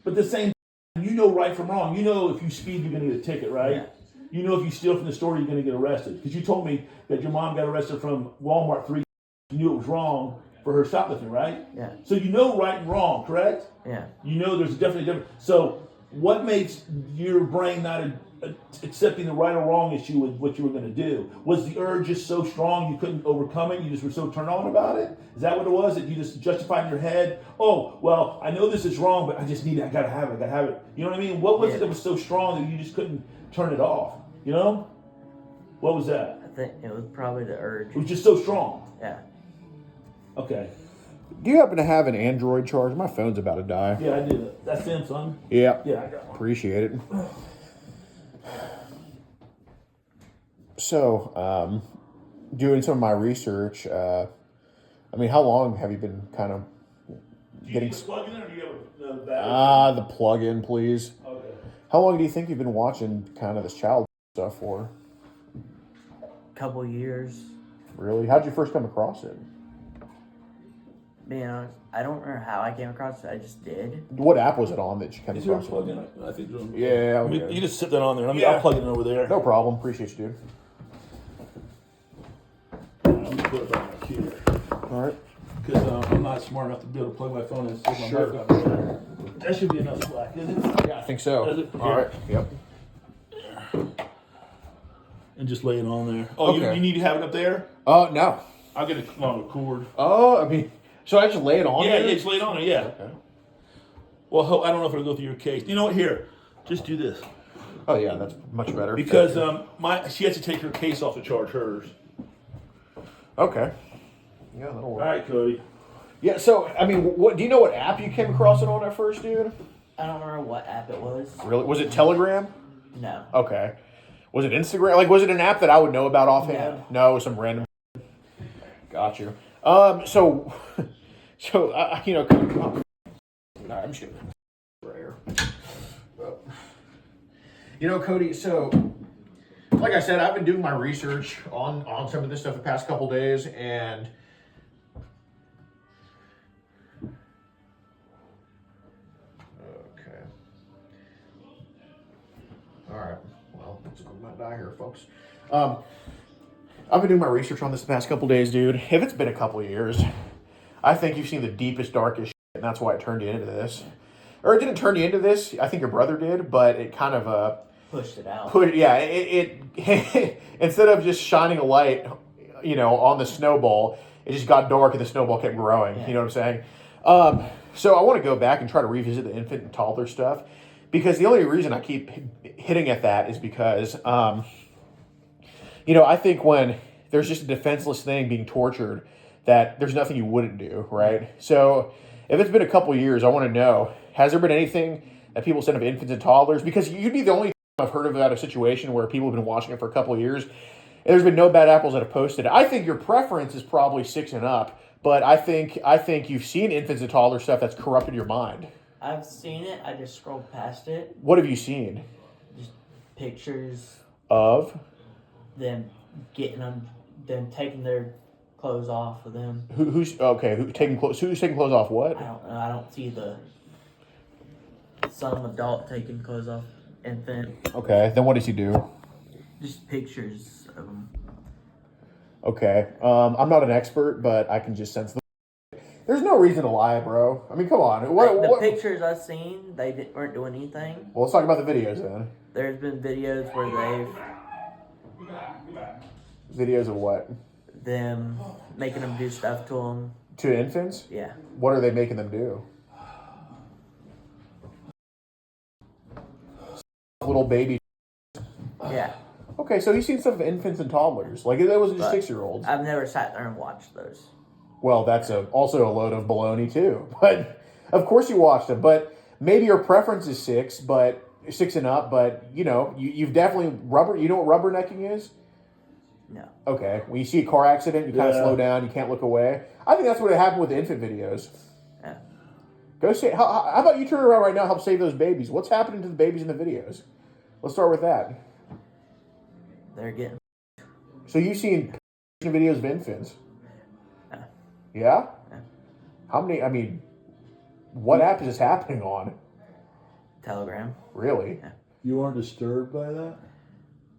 but at the same time, right from wrong. If you speed, you're going to get a ticket, right? Yeah. You know if you steal from the store, you're going to get arrested. Because you told me that your mom got arrested from Walmart 3. You knew it was wrong for her shoplifting, right? Yeah. So you know right and wrong, correct? Yeah. You know there's definitely a difference. So what makes your brain not accepting the right or wrong issue with what you were going to do? Was the urge just so strong you couldn't overcome it? You just were so turned on about it? Is that what it was? That you just justified in your head? Oh, well, I know this is wrong, but I just need it. I got to have it. I got to have it. You know what I mean? What was it that was so strong that you just couldn't turn it off? You know? What was that? I think it was probably the urge. It was just so strong. Yeah. Okay. Do you happen to have an Android charger? My phone's about to die. Yeah, I did. That's Samsung. Yeah. Yeah, I got one. Appreciate it. So, doing some of my research, I mean, how long have you been kind of getting... Do you plug in or do you have a battery? The plug-in, please. Okay. How long do you think you've been watching kind of this child stuff for? Couple years. Really? How'd you first come across it? Being honest, I don't remember how I came across it. I just did. What app was it on that you came Is there a across plug it? in? I think there's Yeah, I mean, okay. you just sit that on there. Yeah. I'll plug it in over there. No problem. Appreciate you, dude. Let me put it back here. All right. Because I'm not smart enough to be able to plug my phone in and stick my Sure. mic on there. That should be enough slack, isn't it? Yeah, I think so. Is it? All right. Yep. And just lay it on there. Oh, Okay. you need to have it up there? No. I'll get a longer cord. Oh, I mean, so I just lay it on Yeah, there? yeah, just lay it on there, yeah. Okay. Well, I don't know if it'll go through your case. You know what? Here, just do this. Oh, yeah, that's much better. Because she has to take her case off to charge hers. Okay. Yeah, that'll All work. right, Cody. Yeah, so, I mean, what do you know what app you came across it on at first, dude? I don't remember what app it was. Really? Was it Telegram? No. Okay. Was it Instagram? Like, was it an app that I would know about offhand? No, some random. Got you. So, you know, nah, I'm just kidding. You know, Cody, so, like I said, I've been doing my research on some of this stuff the past couple days, and okay. All right. Well, let's go about die here, folks. I've been doing my research on this the past couple days, dude. If it's been a couple of years, I think you've seen the deepest, darkest shit, and that's why it turned you into this. Or it didn't turn you into this. I think your brother did, but it kind of Pushed it out. it instead of just shining a light, you know, on the snowball, it just got dark and the snowball kept growing. Yeah. You know what I'm saying? So I want to go back and try to revisit the infant and toddler stuff, because the only reason I keep hitting at that is because, you know, I think when there's just a defenseless thing being tortured, that there's nothing you wouldn't do, right? So if it's been a couple years, I want to know, has there been anything that people said of infants and toddlers? Because you'd be the only I've heard about a situation where people have been watching it for a couple of years, and there's been no bad apples that have posted it. I think your preference is probably 6 and up, but I think you've seen infants and toddler stuff that's corrupted your mind. I've seen it. I just scrolled past it. What have you seen? Just pictures Of? them getting them taking their clothes off of them. Who's taking clothes off what? I don't know. I don't see some adult taking clothes off infant. Okay, then what does he do? Just pictures of them. Okay, I'm not an expert, but I can just sense there's no reason to lie, bro. I mean, come on. The pictures I've seen, they weren't doing anything. Well, let's talk about the videos then. There's been videos where Videos of what? them making them do stuff to them. To infants? Yeah. What are they making them do? Little baby. Yeah. Okay, so you've seen stuff of infants and toddlers. Like, it wasn't just But 6-year-olds. I've never sat there and watched those. Well, that's also a load of baloney, too. But, of course you watched them. But maybe your preference is 6 and up. But, you know, you've definitely... You know what rubbernecking is? No. Okay. When you see a car accident, you kind of slow down. You can't look away. I think that's what happened with the infant videos. Yeah. Go say... How about you turn around right now and help save those babies? What's happening to the babies in the videos? Let's start with that. They're getting... So you've seen videos of infants? Yeah. Yeah? Yeah. How many, I mean, what app is this happening on? Telegram. Really? Yeah. You aren't disturbed by that?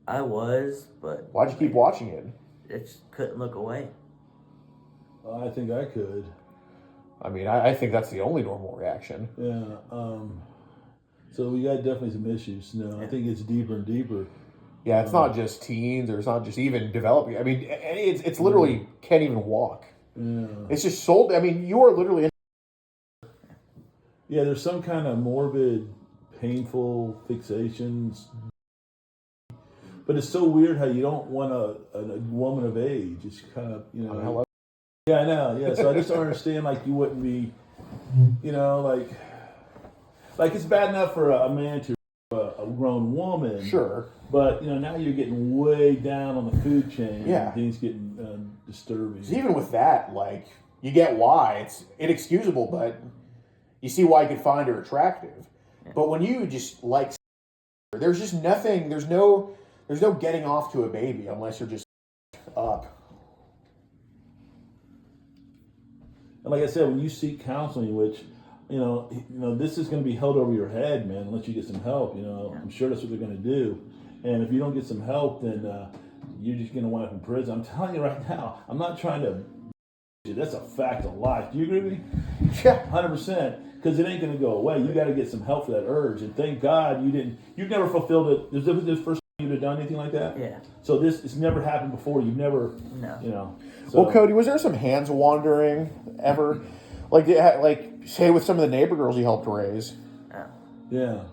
I was, but Why'd you keep watching it? I just couldn't look away. I think I could. I mean, I think that's the only normal reaction. Yeah. So we got definitely some issues. No, I think it's deeper and deeper. Yeah, it's not just teens, or it's not just even developing. I mean, it's literally can't even walk. Yeah. It's just sold. I mean, you are literally. Yeah, there's some kind of morbid, painful fixations. But it's so weird how you don't want a woman of age. It's kind of, you know. Hello. Yeah, I know. Yeah, so I just don't understand. Like, you wouldn't be, you know, like it's bad enough for a man to a grown woman. Sure. But you know, now you're getting way down on the food chain. Yeah. And things getting disturbing. Even with that, like, you get why it's inexcusable, but you see why you could find her attractive. Yeah. But when you just like, there's just nothing. There's no getting off to a baby unless you're just up. And like I said, when you seek counseling, which, you know, this is going to be held over your head, man, unless you get some help. You know, I'm sure that's what they're going to do. And if you don't get some help, then you're just going to wind up in prison. I'm telling you right now, I'm not trying to. That's a fact of life. Do you agree with me? Yeah, 100%. Because it ain't going to go away. You got to get some help for that urge. And thank God you didn't. You've never fulfilled it. This the first time you'd have done anything like that. Yeah. So it's never happened before. You've never. No. You know. So. Well, Cody, was there some hands wandering ever? Like say with some of the neighbor girls you helped raise? No. Yeah.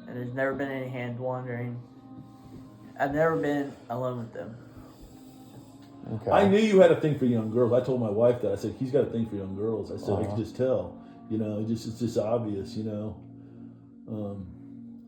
And there's never been any hand wandering. I've never been alone with them. Okay. I knew you had a thing for young girls. I told my wife that. I said, he's got a thing for young girls. I said, I can just tell. You know, it's just obvious, you know.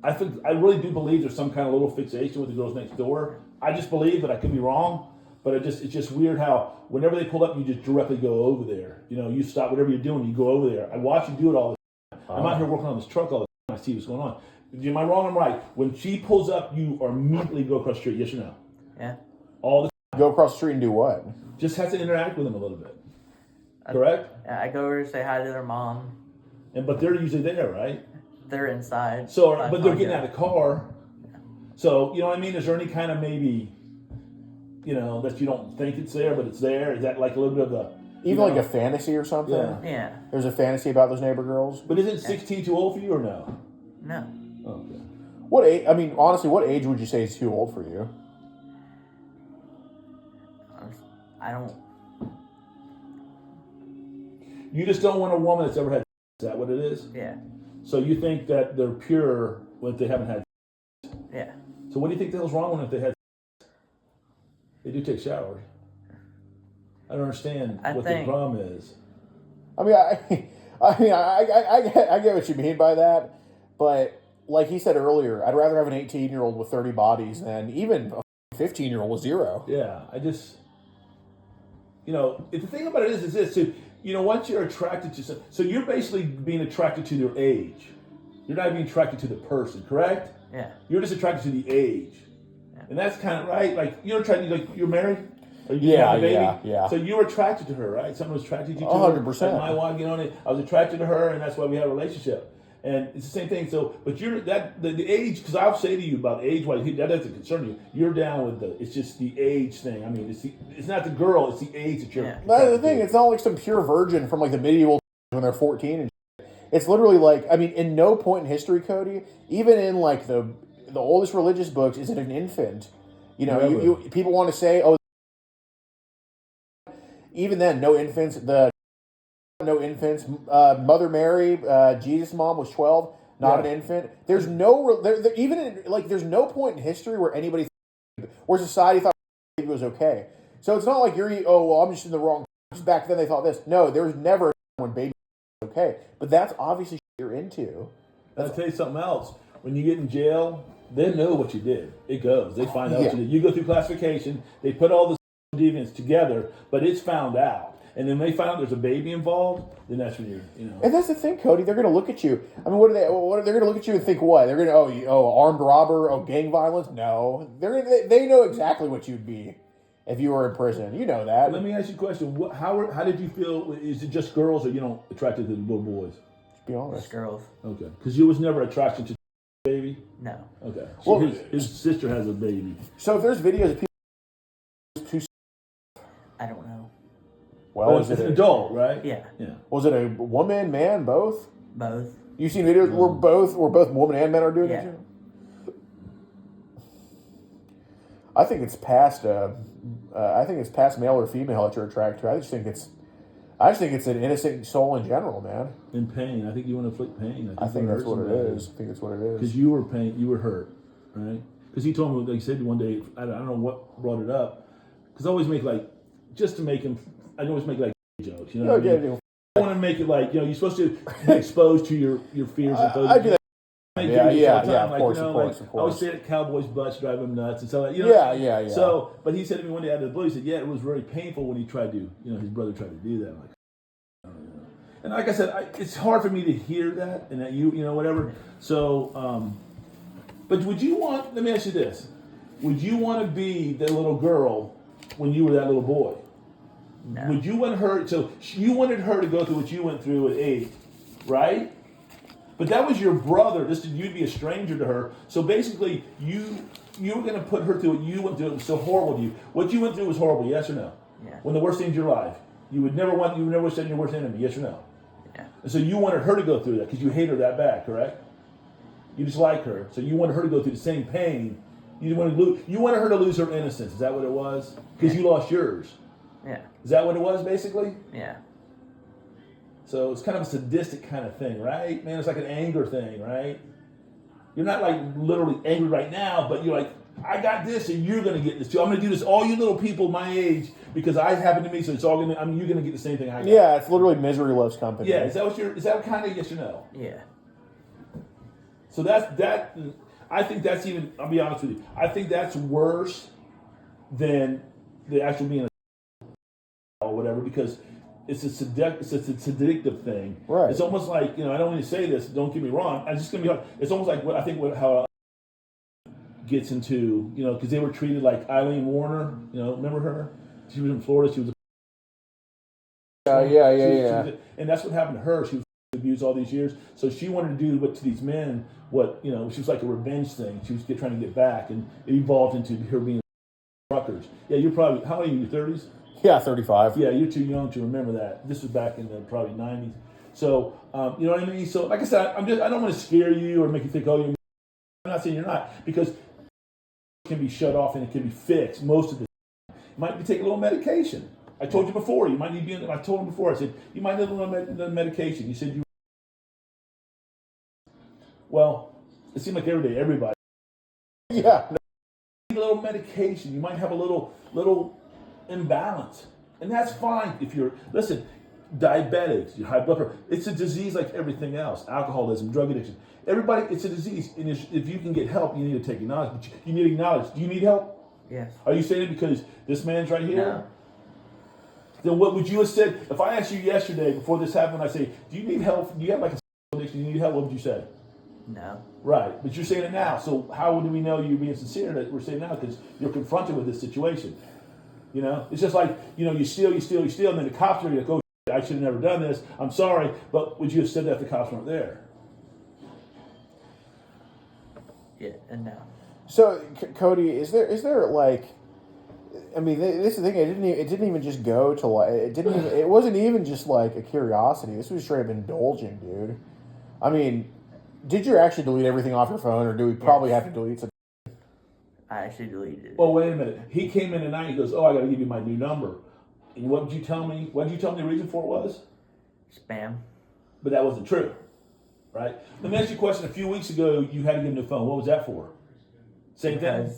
I really do believe there's some kind of little fixation with the girls next door. I just believe, but I could be wrong. But it's just weird how whenever they pull up, you just directly go over there. You know, you stop whatever you're doing, you go over there. I watch you do it all the time. I'm out here working on this truck all the time. I see what's going on. Am I wrong or am I right? When she pulls up, you immediately go across the street, yes or no? Yeah. All the time. Go across the street and do what? Just have to interact with them a little bit. Correct? I go over to say hi to their mom. But they're usually there, right? They're inside. So, but they're getting out of the car. So, you know what I mean? Is there any kind of maybe, you know, that you don't think it's there, but it's there? Is that like a little bit of a... Even like a fantasy or something? Yeah. There's a fantasy about those neighbor girls? But isn't 16 too old for you or no? No. Okay. What age, I mean, honestly, what age would you say is too old for you? I don't... You just don't want a woman that's ever had... Is that what it is? Yeah. So you think that they're pure when they haven't had... Yeah. So what do you think the hell's wrong with them if they had... They do take showers. I don't understand what the problem is. I mean, I get what you mean by that, but like he said earlier, I'd rather have an 18-year-old with 30 bodies than even a 15-year-old with 0. Yeah, I just, you know, the thing about it is this, so, you know, once you're attracted to, so you're basically being attracted to their age. You're not being attracted to the person, correct? Yeah. You're just attracted to the age. Yeah. And that's kind of right. Like, you're attracted, like, you're married? Yeah. So you were attracted to her, right? Someone was attracted to you. 100%. Like my wife, you know, I was attracted to her, and that's why we had a relationship. And it's the same thing. So, but you're the age, because I'll say to you about age, why that doesn't concern you. You're down with it's just the age thing. I mean, it's not the girl, it's the age that you're. Yeah. That's the thing. It's not like some pure virgin from like the medieval when they're 14 and shit. It's literally like, I mean, in no point in history, Cody, even in like the oldest religious books, is it an infant? You know, you people want to say, oh. Even then, no infants. Mother Mary, Jesus' mom was 12, not an infant. There's no there's no point in history where anybody where society thought baby was okay. So it's not like I'm just in the wrong. Back then they thought this. No, there was never when baby was okay. But that's obviously you're into. I'll tell you something else. When you get in jail, they know what you did. It goes. They find out what you did. You go through classification. They put all the deviants together, but it's found out. And then they find out there's a baby involved, then that's when you know. And that's the thing, Cody. They're going to look at you. I mean, they're going to look at you and think what? They're going to armed robber, gang violence. No, they know exactly what you'd be if you were in prison. You know that. Let me ask you a question. How did you feel? Is it just girls, or attracted to the little boys? Just be honest. Just girls. Okay, because you was never attracted to baby. No. Okay. Well, his sister has a baby. So if there's videos of people, I don't know. well, But it's an adult, right? Yeah, Yeah. Was it a woman, man, both? both. You've seen videos where both women and men are doing Yeah. it. I think it's past. I think it's past male or female that you're attracted to. I just think it's an innocent soul in general, man. In pain. I think you want to inflict pain. I think that's what it is. I think that's what it Because is. you were you were hurt, right? Because he told me, like he said one day, I don't know what brought it up. Because I always make just to make him, I always make jokes, you know what I mean? I want to make it you're supposed to be exposed to your fears and those. I do that. Yeah, Of course. I always say that cowboys' butts drive him nuts and stuff. Yeah. So, but he said to me one day out of the blue, he said, "Yeah, it was very painful when he tried to, his brother tried to do that." I'm like, oh, and like I said, it's hard for me to hear that and that whatever. So, but would you want? Let me ask you this: would you want to be the little girl when you were that little boy? No. Would you want her? So you wanted her to go through what you went through at 8, right? But that was your brother. You'd be a stranger to her. So basically, you were going to put her through what you went through. It was so horrible to you. What you went through was horrible. Yes or no? Yeah. One of the worst things in your life. You would never wish that on your worst enemy. Yes or no? Yeah. And so you wanted her to go through that because you hate her that bad, correct? You just like her, so you wanted her to go through the same pain. You wanted her to lose her innocence. Is that what it was? Because you lost yours. Yeah. Is that what it was, basically? Yeah. So it's kind of a sadistic kind of thing, right? Man, it's like an anger thing, right? You're not literally angry right now, but you're like, I got this and you're going to get this too. I'm going to do this, all you little people my age, because I happened to me, so it's all going to, you're going to get the same thing I got. Yeah, it's literally misery loves company. Yeah, is that kind of yes or no? Yeah. So that, I think that's even, I'll be honest with you, I think that's worse than the actual being or whatever, because it's a seductive thing. Right. It's almost like, I don't want to say this, don't get me wrong, I'm just going to be honest, it's almost like how gets into, because they were treated like Eileen Warner, remember her? She was in Florida, she was Yeah. and that's what happened to her. She was abused all these years, so she wanted to do to these men what, she was like a revenge thing. She was trying to get back, and it evolved into her being truckers. Yeah, you're probably, how old are you, 30s? Yeah, 35. Yeah, you're too young to remember that. This was back in the probably 90s. So, you know what I mean? So, like I said, I don't want to scare you or make you think, oh, I'm not saying you're not, because it can be shut off and it can be fixed most of the time. You might be taking a little medication. I told you before, you might need to be, I told him before, I said, you might need a little medication. You said you, well, it seemed like every day, everybody. Yeah. You need a little medication. You might have a little imbalance. And that's fine if you're, listen, diabetics, your high blood pressure, it's a disease like everything else. Alcoholism, drug addiction. Everybody, it's a disease. And if you can get help, you need to take acknowledge. But you need to acknowledge. Do you need help? Yes. Are you saying it because this man's right here? No. Then what would you have said, if I asked you yesterday before this happened, I say, do you need help? Do you have like a addiction? Do you need help? What would you say? No. Right, but you're saying it now. So how do we know you're being sincere that we're saying now? Because you're confronted with this situation. It's just like, you steal, and then the cops are like, oh, I should have never done this. I'm sorry, but would you have said that if the cops weren't there? Yeah, and no. So, Cody, is there like, I mean, this is the thing. It didn't even just go to like, it wasn't even just like a curiosity. This was straight up indulging, dude. I mean, did you actually delete everything off your phone, or do we probably have to delete some? I actually deleted it. Well, wait a minute. He came in tonight. He goes, "Oh, I got to give you my new number." And what did you tell me? What did you tell me the reason for it was? Spam. But that wasn't true, right? Let me ask you a question. A few weeks ago, you had to get a new phone. What was that for? Same thing.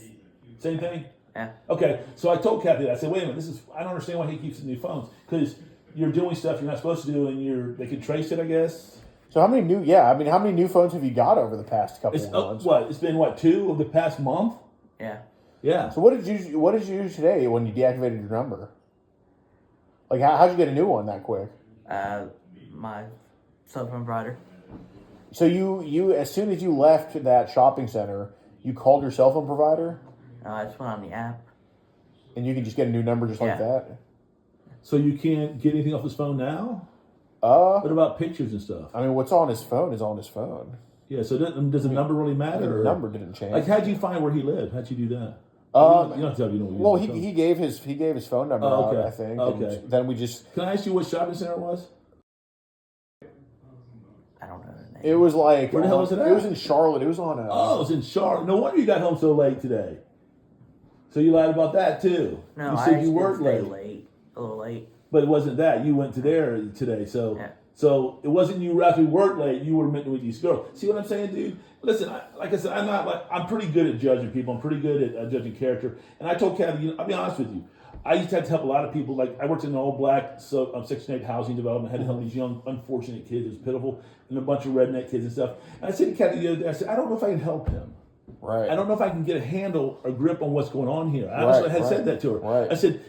Same thing. Yeah. Okay. So I told Kathy that. I said, "Wait a minute. I don't understand why he keeps the new phones, because you're doing stuff you're not supposed to do, and they can trace it, I guess." So how many new phones have you got over the past couple of months? It's been 2 of the past month? Yeah. Yeah. So what did you do today when you deactivated your number? Like how'd you get a new one that quick? My cell phone provider. So you as soon as you left that shopping center, you called your cell phone provider? I just went on the app. And you can just get a new number just like that? So you can't get anything off his phone now? What about pictures and stuff? I mean, what's on his phone is on his phone. Yeah. So does the number really matter? The number didn't change. Like, how'd you find where he lived? How'd you do that? You don't have to tell me. Well, he gave his phone number out, I think. Okay. And then we just. Can I ask you what shopping center it was? I don't know the name. It was like where the hell was it at? It was in Charlotte. It was on. It was in Charlotte. No wonder you got home so late today. So you lied about that too. No, you I said you worked worked late. A little late. But it wasn't that. You went to there today, so it wasn't you actually worked late. You were meant to with these girls. See what I'm saying, dude? Listen, like I said, I'm pretty good at judging people. I'm pretty good at judging character. And I told Kathy, I'll be honest with you. I used to have to help a lot of people. Like, I worked in an all black Section 8 housing development. I had to help these young, unfortunate kids. It was pitiful, and a bunch of redneck kids and stuff. And I said to Kathy the other day, I said, I don't know if I can help him. Right. I don't know if I can get a handle or grip on what's going on here. I honestly had said that to her. Right. I said,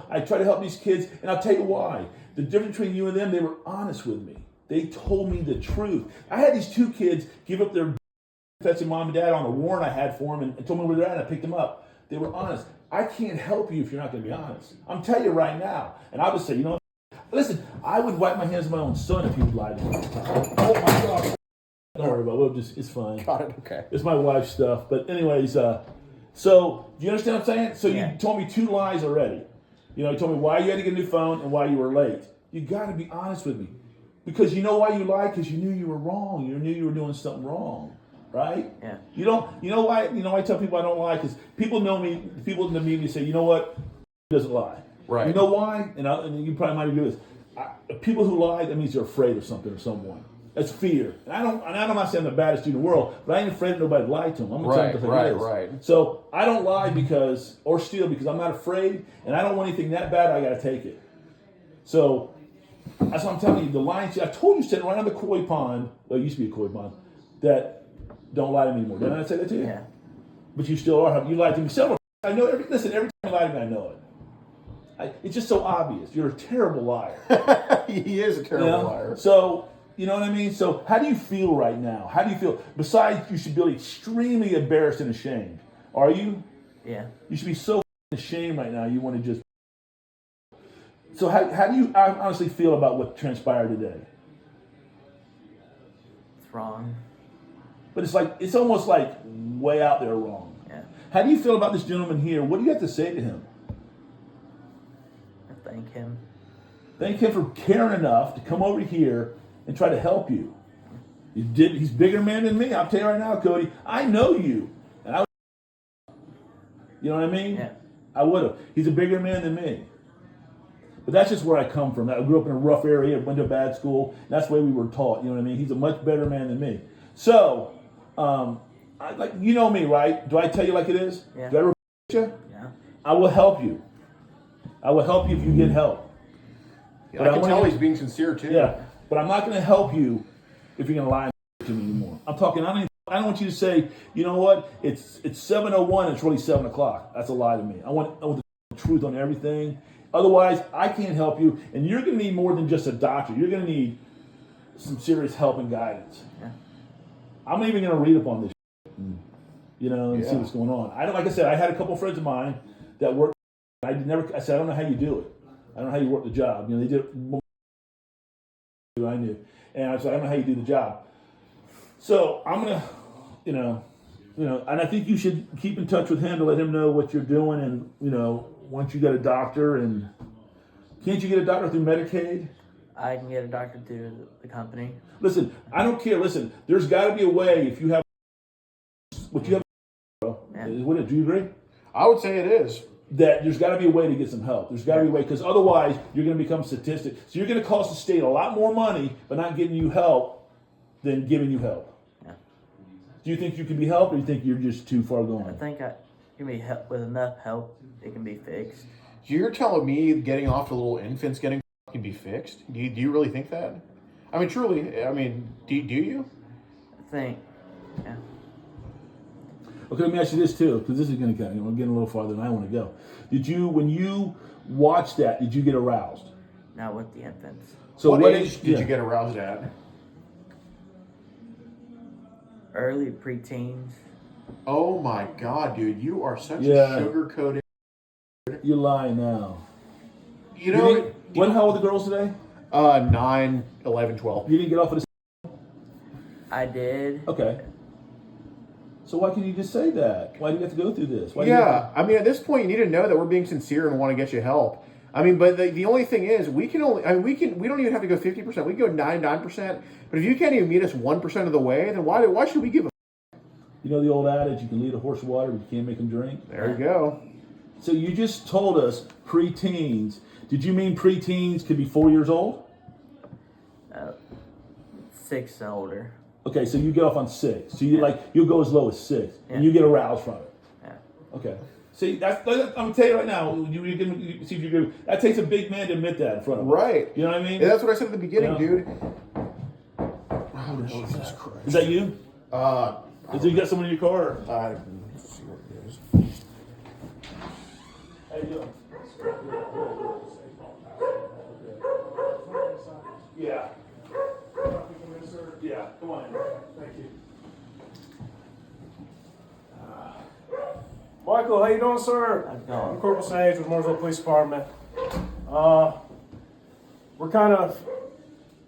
I try to help these kids, and I'll tell you why. The difference between you and them, they were honest with me. They told me the truth. I had these two kids give up their confessing mom and dad on a warrant I had for them and told me where they're at, and I picked them up. They were honest. I can't help you if you're not going to be honest. I'm telling you right now. And I would say, listen, I would wipe my hands on my own son if he would lie to me. Oh my God. Don't worry about it. It's fine. Got it. Okay. It's my wife's stuff. But anyways, so do you understand what I'm saying? So you told me 2 lies already. You told me why you had to get a new phone and why you were late. You got to be honest with me. Because you know why you lied? Because you knew you were wrong. You knew you were doing something wrong. Right? Yeah. You know why I tell people I don't lie? Because people know me, people in the media say, you know what? He doesn't lie. Right. You know why? And you probably might agree with this. People who lie, that means they're afraid of something or someone. That's fear. And I'm not saying I'm the baddest dude in the world, but I ain't afraid of nobody to lie to them. I'm going to tell them the thing it is. So I don't lie or steal because I'm not afraid, and I don't want anything that bad, I got to take it. So that's what I'm telling you. The lying, I told you sitting right on the koi pond, well, it used to be a koi pond, that don't lie to me anymore. Didn't I say that to you? Yeah. But you still are. You lied to me several. I know. Every time you lie to me, I know it. It's just so obvious. You're a terrible liar. He is a terrible liar. So, you know what I mean? So, how do you feel right now? How do you feel? Besides, you should be extremely embarrassed and ashamed. Are you? Yeah. You should be so ashamed right now. You want to just. So, how do you honestly feel about what transpired today? It's wrong. But it's almost like way out there wrong. Yeah. How do you feel about this gentleman here? What do you have to say to him? I thank him. Thank him for caring enough to come over here and try to help you. He's bigger man than me. I'll tell you right now, Cody. I know you. And you know what I mean? Yeah. I would have. He's a bigger man than me. But that's just where I come from. I grew up in a rough area, went to a bad school. That's the way we were taught. You know what I mean? He's a much better man than me. So, you know me, right? Do I tell you like it is? Yeah. Do I ever you? Yeah. I will help you. I will help you if you get help. Yeah, I can tell he's being sincere too. Yeah, but I'm not going to help you if you're going to lie to me anymore. I'm talking. I don't want you to say, you know what? It's 7:01. It's really 7 o'clock. That's a lie to me. I want the truth on everything. Otherwise, I can't help you, and you're going to need more than just a doctor. You're going to need some serious help and guidance. Yeah. I'm even going to read up on this, and see what's going on. Like I said, I had a couple friends of mine that worked. I said, I don't know how you do it. I don't know how you work the job. They did more than I knew, and I said, I don't know how you do the job. So I'm gonna, and I think you should keep in touch with him to let him know what you're doing, and once you get a doctor, and can't you get a doctor through Medicaid? I can get a doctor through the company. Listen, I don't care. Listen, there's got to be a way if you have what you have. Yeah. Do you agree? I would say it is. That there's got to be a way to get some help. There's got to be a way, because otherwise you're going to become statistic. So you're going to cost the state a lot more money by not getting you help than giving you help. Yeah. Do you think you can be helped, or do you think you're just too far gone? I think I can be help with enough help. It can be fixed. You're telling me getting off the little infants can be fixed? Do you really think that? I mean, truly. I mean, do you? I think. Yeah. Okay, let me ask you this too, because this is going to get, we're getting a little farther than I want to go. When you watched that, did you get aroused? Not with the infants. So what age did you get aroused at? Early preteens. Oh my God, dude, you are such a sugar-coated. You're lying now. How old are the girls today? 9, 11, 12. You didn't get off of the. I did. Okay. So why can't you just say that? Why do you have to go through this? Why do you have Yeah, I mean, at this point, you need to know that we're being sincere and want to get you help. I mean, but the only thing is, we don't even have to go 50%. We can go 99%. But if you can't even meet us 1% of the way, then why should we give a? You know the old adage, you can lead a horse to water, but you can't make him drink? There you go. So you just told us preteens. Did you mean preteens could be 4 years old? 6 older. Okay, so you get off on 6. So you'll go as low as 6, Yeah. and you get aroused from it. Yeah. Okay. See, I'm gonna tell you right now. You see if you agree. That takes a big man to admit that in front of us. Right. You know what I mean? And that's what I said at the beginning, Yeah. dude. Oh, Jesus Christ. Is that you? Is you got someone in your car? Let's see what it is. How you doing? Yeah. Yeah, come on in. Thank you. Michael, how you doing, sir? How's it going? I'm Corporal Sage with Mooresville Police Department. We're kind of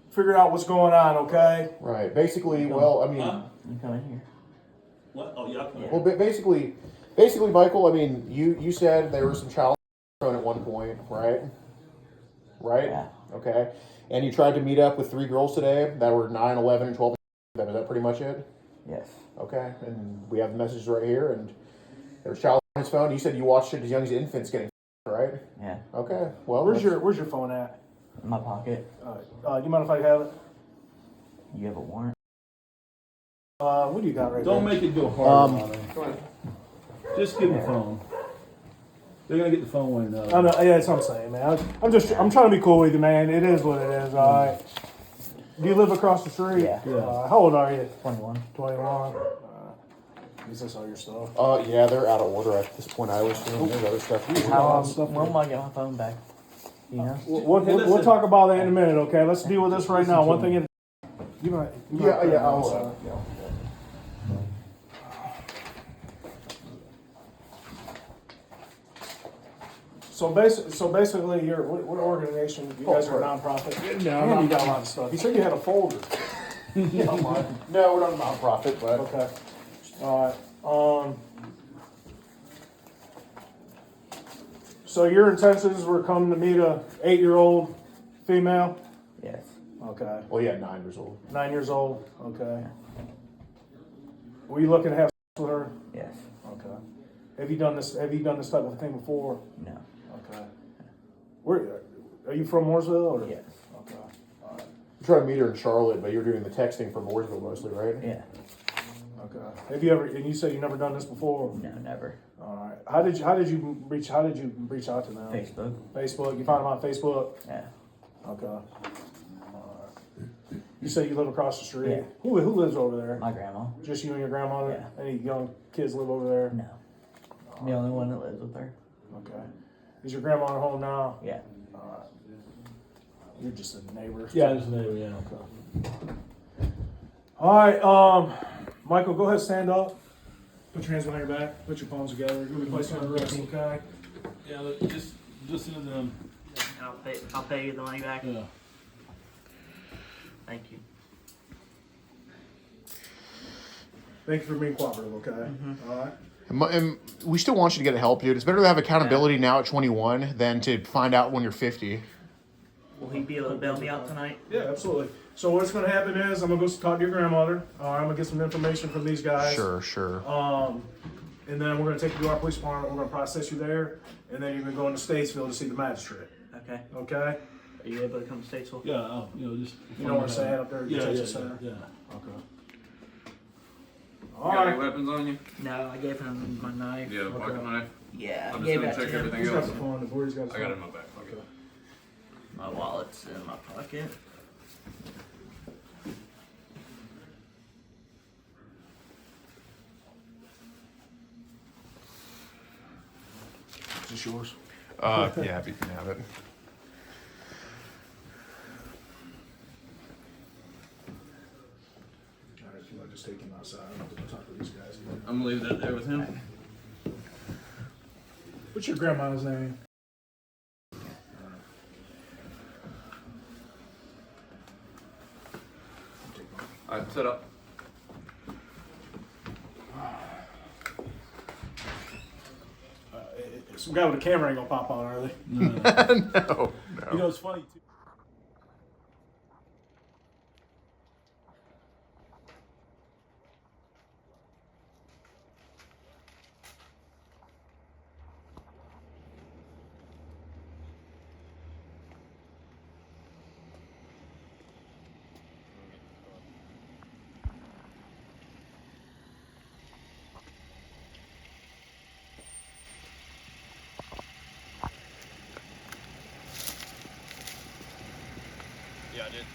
figuring out what's going on, okay? Right. Basically, well, I mean, Huh? You come in here. What? Oh, yeah. Come well, basically, Michael. I mean, you said there was some child phone at one point, right? Right. Yeah. Okay. And you tried to meet up with 3 girls today that were 9, 11, and 12. Is that pretty much it? Yes. Okay. And we have the messages right here, and there's child on his phone. You said you watched it as young as infants getting, right? Yeah. Okay. Well, Where's your phone at? In my pocket. Do you mind if I have it? You have a warrant? What do you got right Don't there? make it go hard on him. Just give him the phone. They're gonna get the phone when I know, yeah, that's what I'm saying, man. I'm trying to be cool with you, man. It is what it is, all right? Do you live across the street? Yeah. How old are you? 21. 21. Is this all your stuff? yeah, they're out of order at this point. I always assume there's other stuff. When will I get my phone back? You know? We'll talk about that in a minute, okay? Let's deal with this right now. One thing at a time. Yeah. So basically, you're what organization? You guys are a nonprofit. No, Man, you got a lot of stuff. You said you had a folder. No, we're not a nonprofit, but Okay. All right. So your intentions were coming to meet a 8-year-old female. Yes. Okay. well, yeah, 9 years old. 9 years old. Okay. Were you looking to have sex with her? Yes. Okay. Have you done this type of thing before? No. Okay. Where are you from, Mooresville? Or? Yes. Okay. I'm trying to meet her in Charlotte, but you're doing the texting from Mooresville mostly, right? Yeah. Okay. Have you ever? And you said you never done this before. No, never. All right. How did you reach out to them? Facebook. Facebook. You found them on Facebook. Yeah. Okay. All right. You say you live across the street. Yeah. Who lives over there? My grandma. Just you and your grandmother. Yeah. Any young kids live over there? No. I'm the only one that lives with her. Okay. Is your grandma at home now? Yeah. All right. You're just a neighbor. Yeah, just neighbor. Yeah. Okay. All right. Michael, go ahead, stand up. Put your hands behind your back. Put your palms together. You're gonna be placed on the wrist, okay? Yeah. Just listen to them. I'll pay you the money back. Yeah. Thank you. Thank you for being cooperative, okay? All right. And we still want you to get help, dude. It's better to have accountability now at 21 than to find out when you're 50. Will he be able to bail me out tonight? Yeah, absolutely. So what's going to happen is I'm going to go talk to your grandmother. I'm going to get some information from these guys. Sure. And then we're going to take you to our police department. We're going to process you there. And then you're going to go into Statesville to see the magistrate. Okay. Okay? Are you able to come to Statesville? Yeah. Just. You know what I'm saying up there? Yeah. Detention center? Yeah. Okay. You All got any right. weapons on you? No, I gave him my knife. Yeah, pocket knife. Yeah, I I'm just gave gonna that check to him. everything He's got else. the phone. The board's got his I got it phone. in my back pocket. My wallet's in my pocket. Is this yours? Yeah, if you can have it. All right, if you want to just take him outside. I'm not going to talk to these guys. I'm gonna leave that there with him. What's your grandma's name? Alright, set up. some guy with a camera ain't gonna pop on, are they? No. You know, it's funny too. Yeah, I did.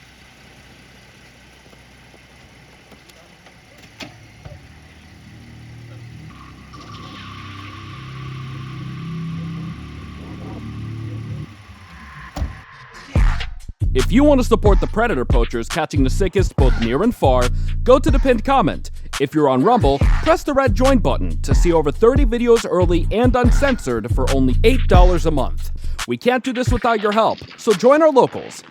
If you want to support the predator poachers catching the sickest both near and far, go to the pinned comment. If you're on Rumble, press the red join button to see over 30 videos early and uncensored for only $8 a month. We can't do this without your help, so join our locals.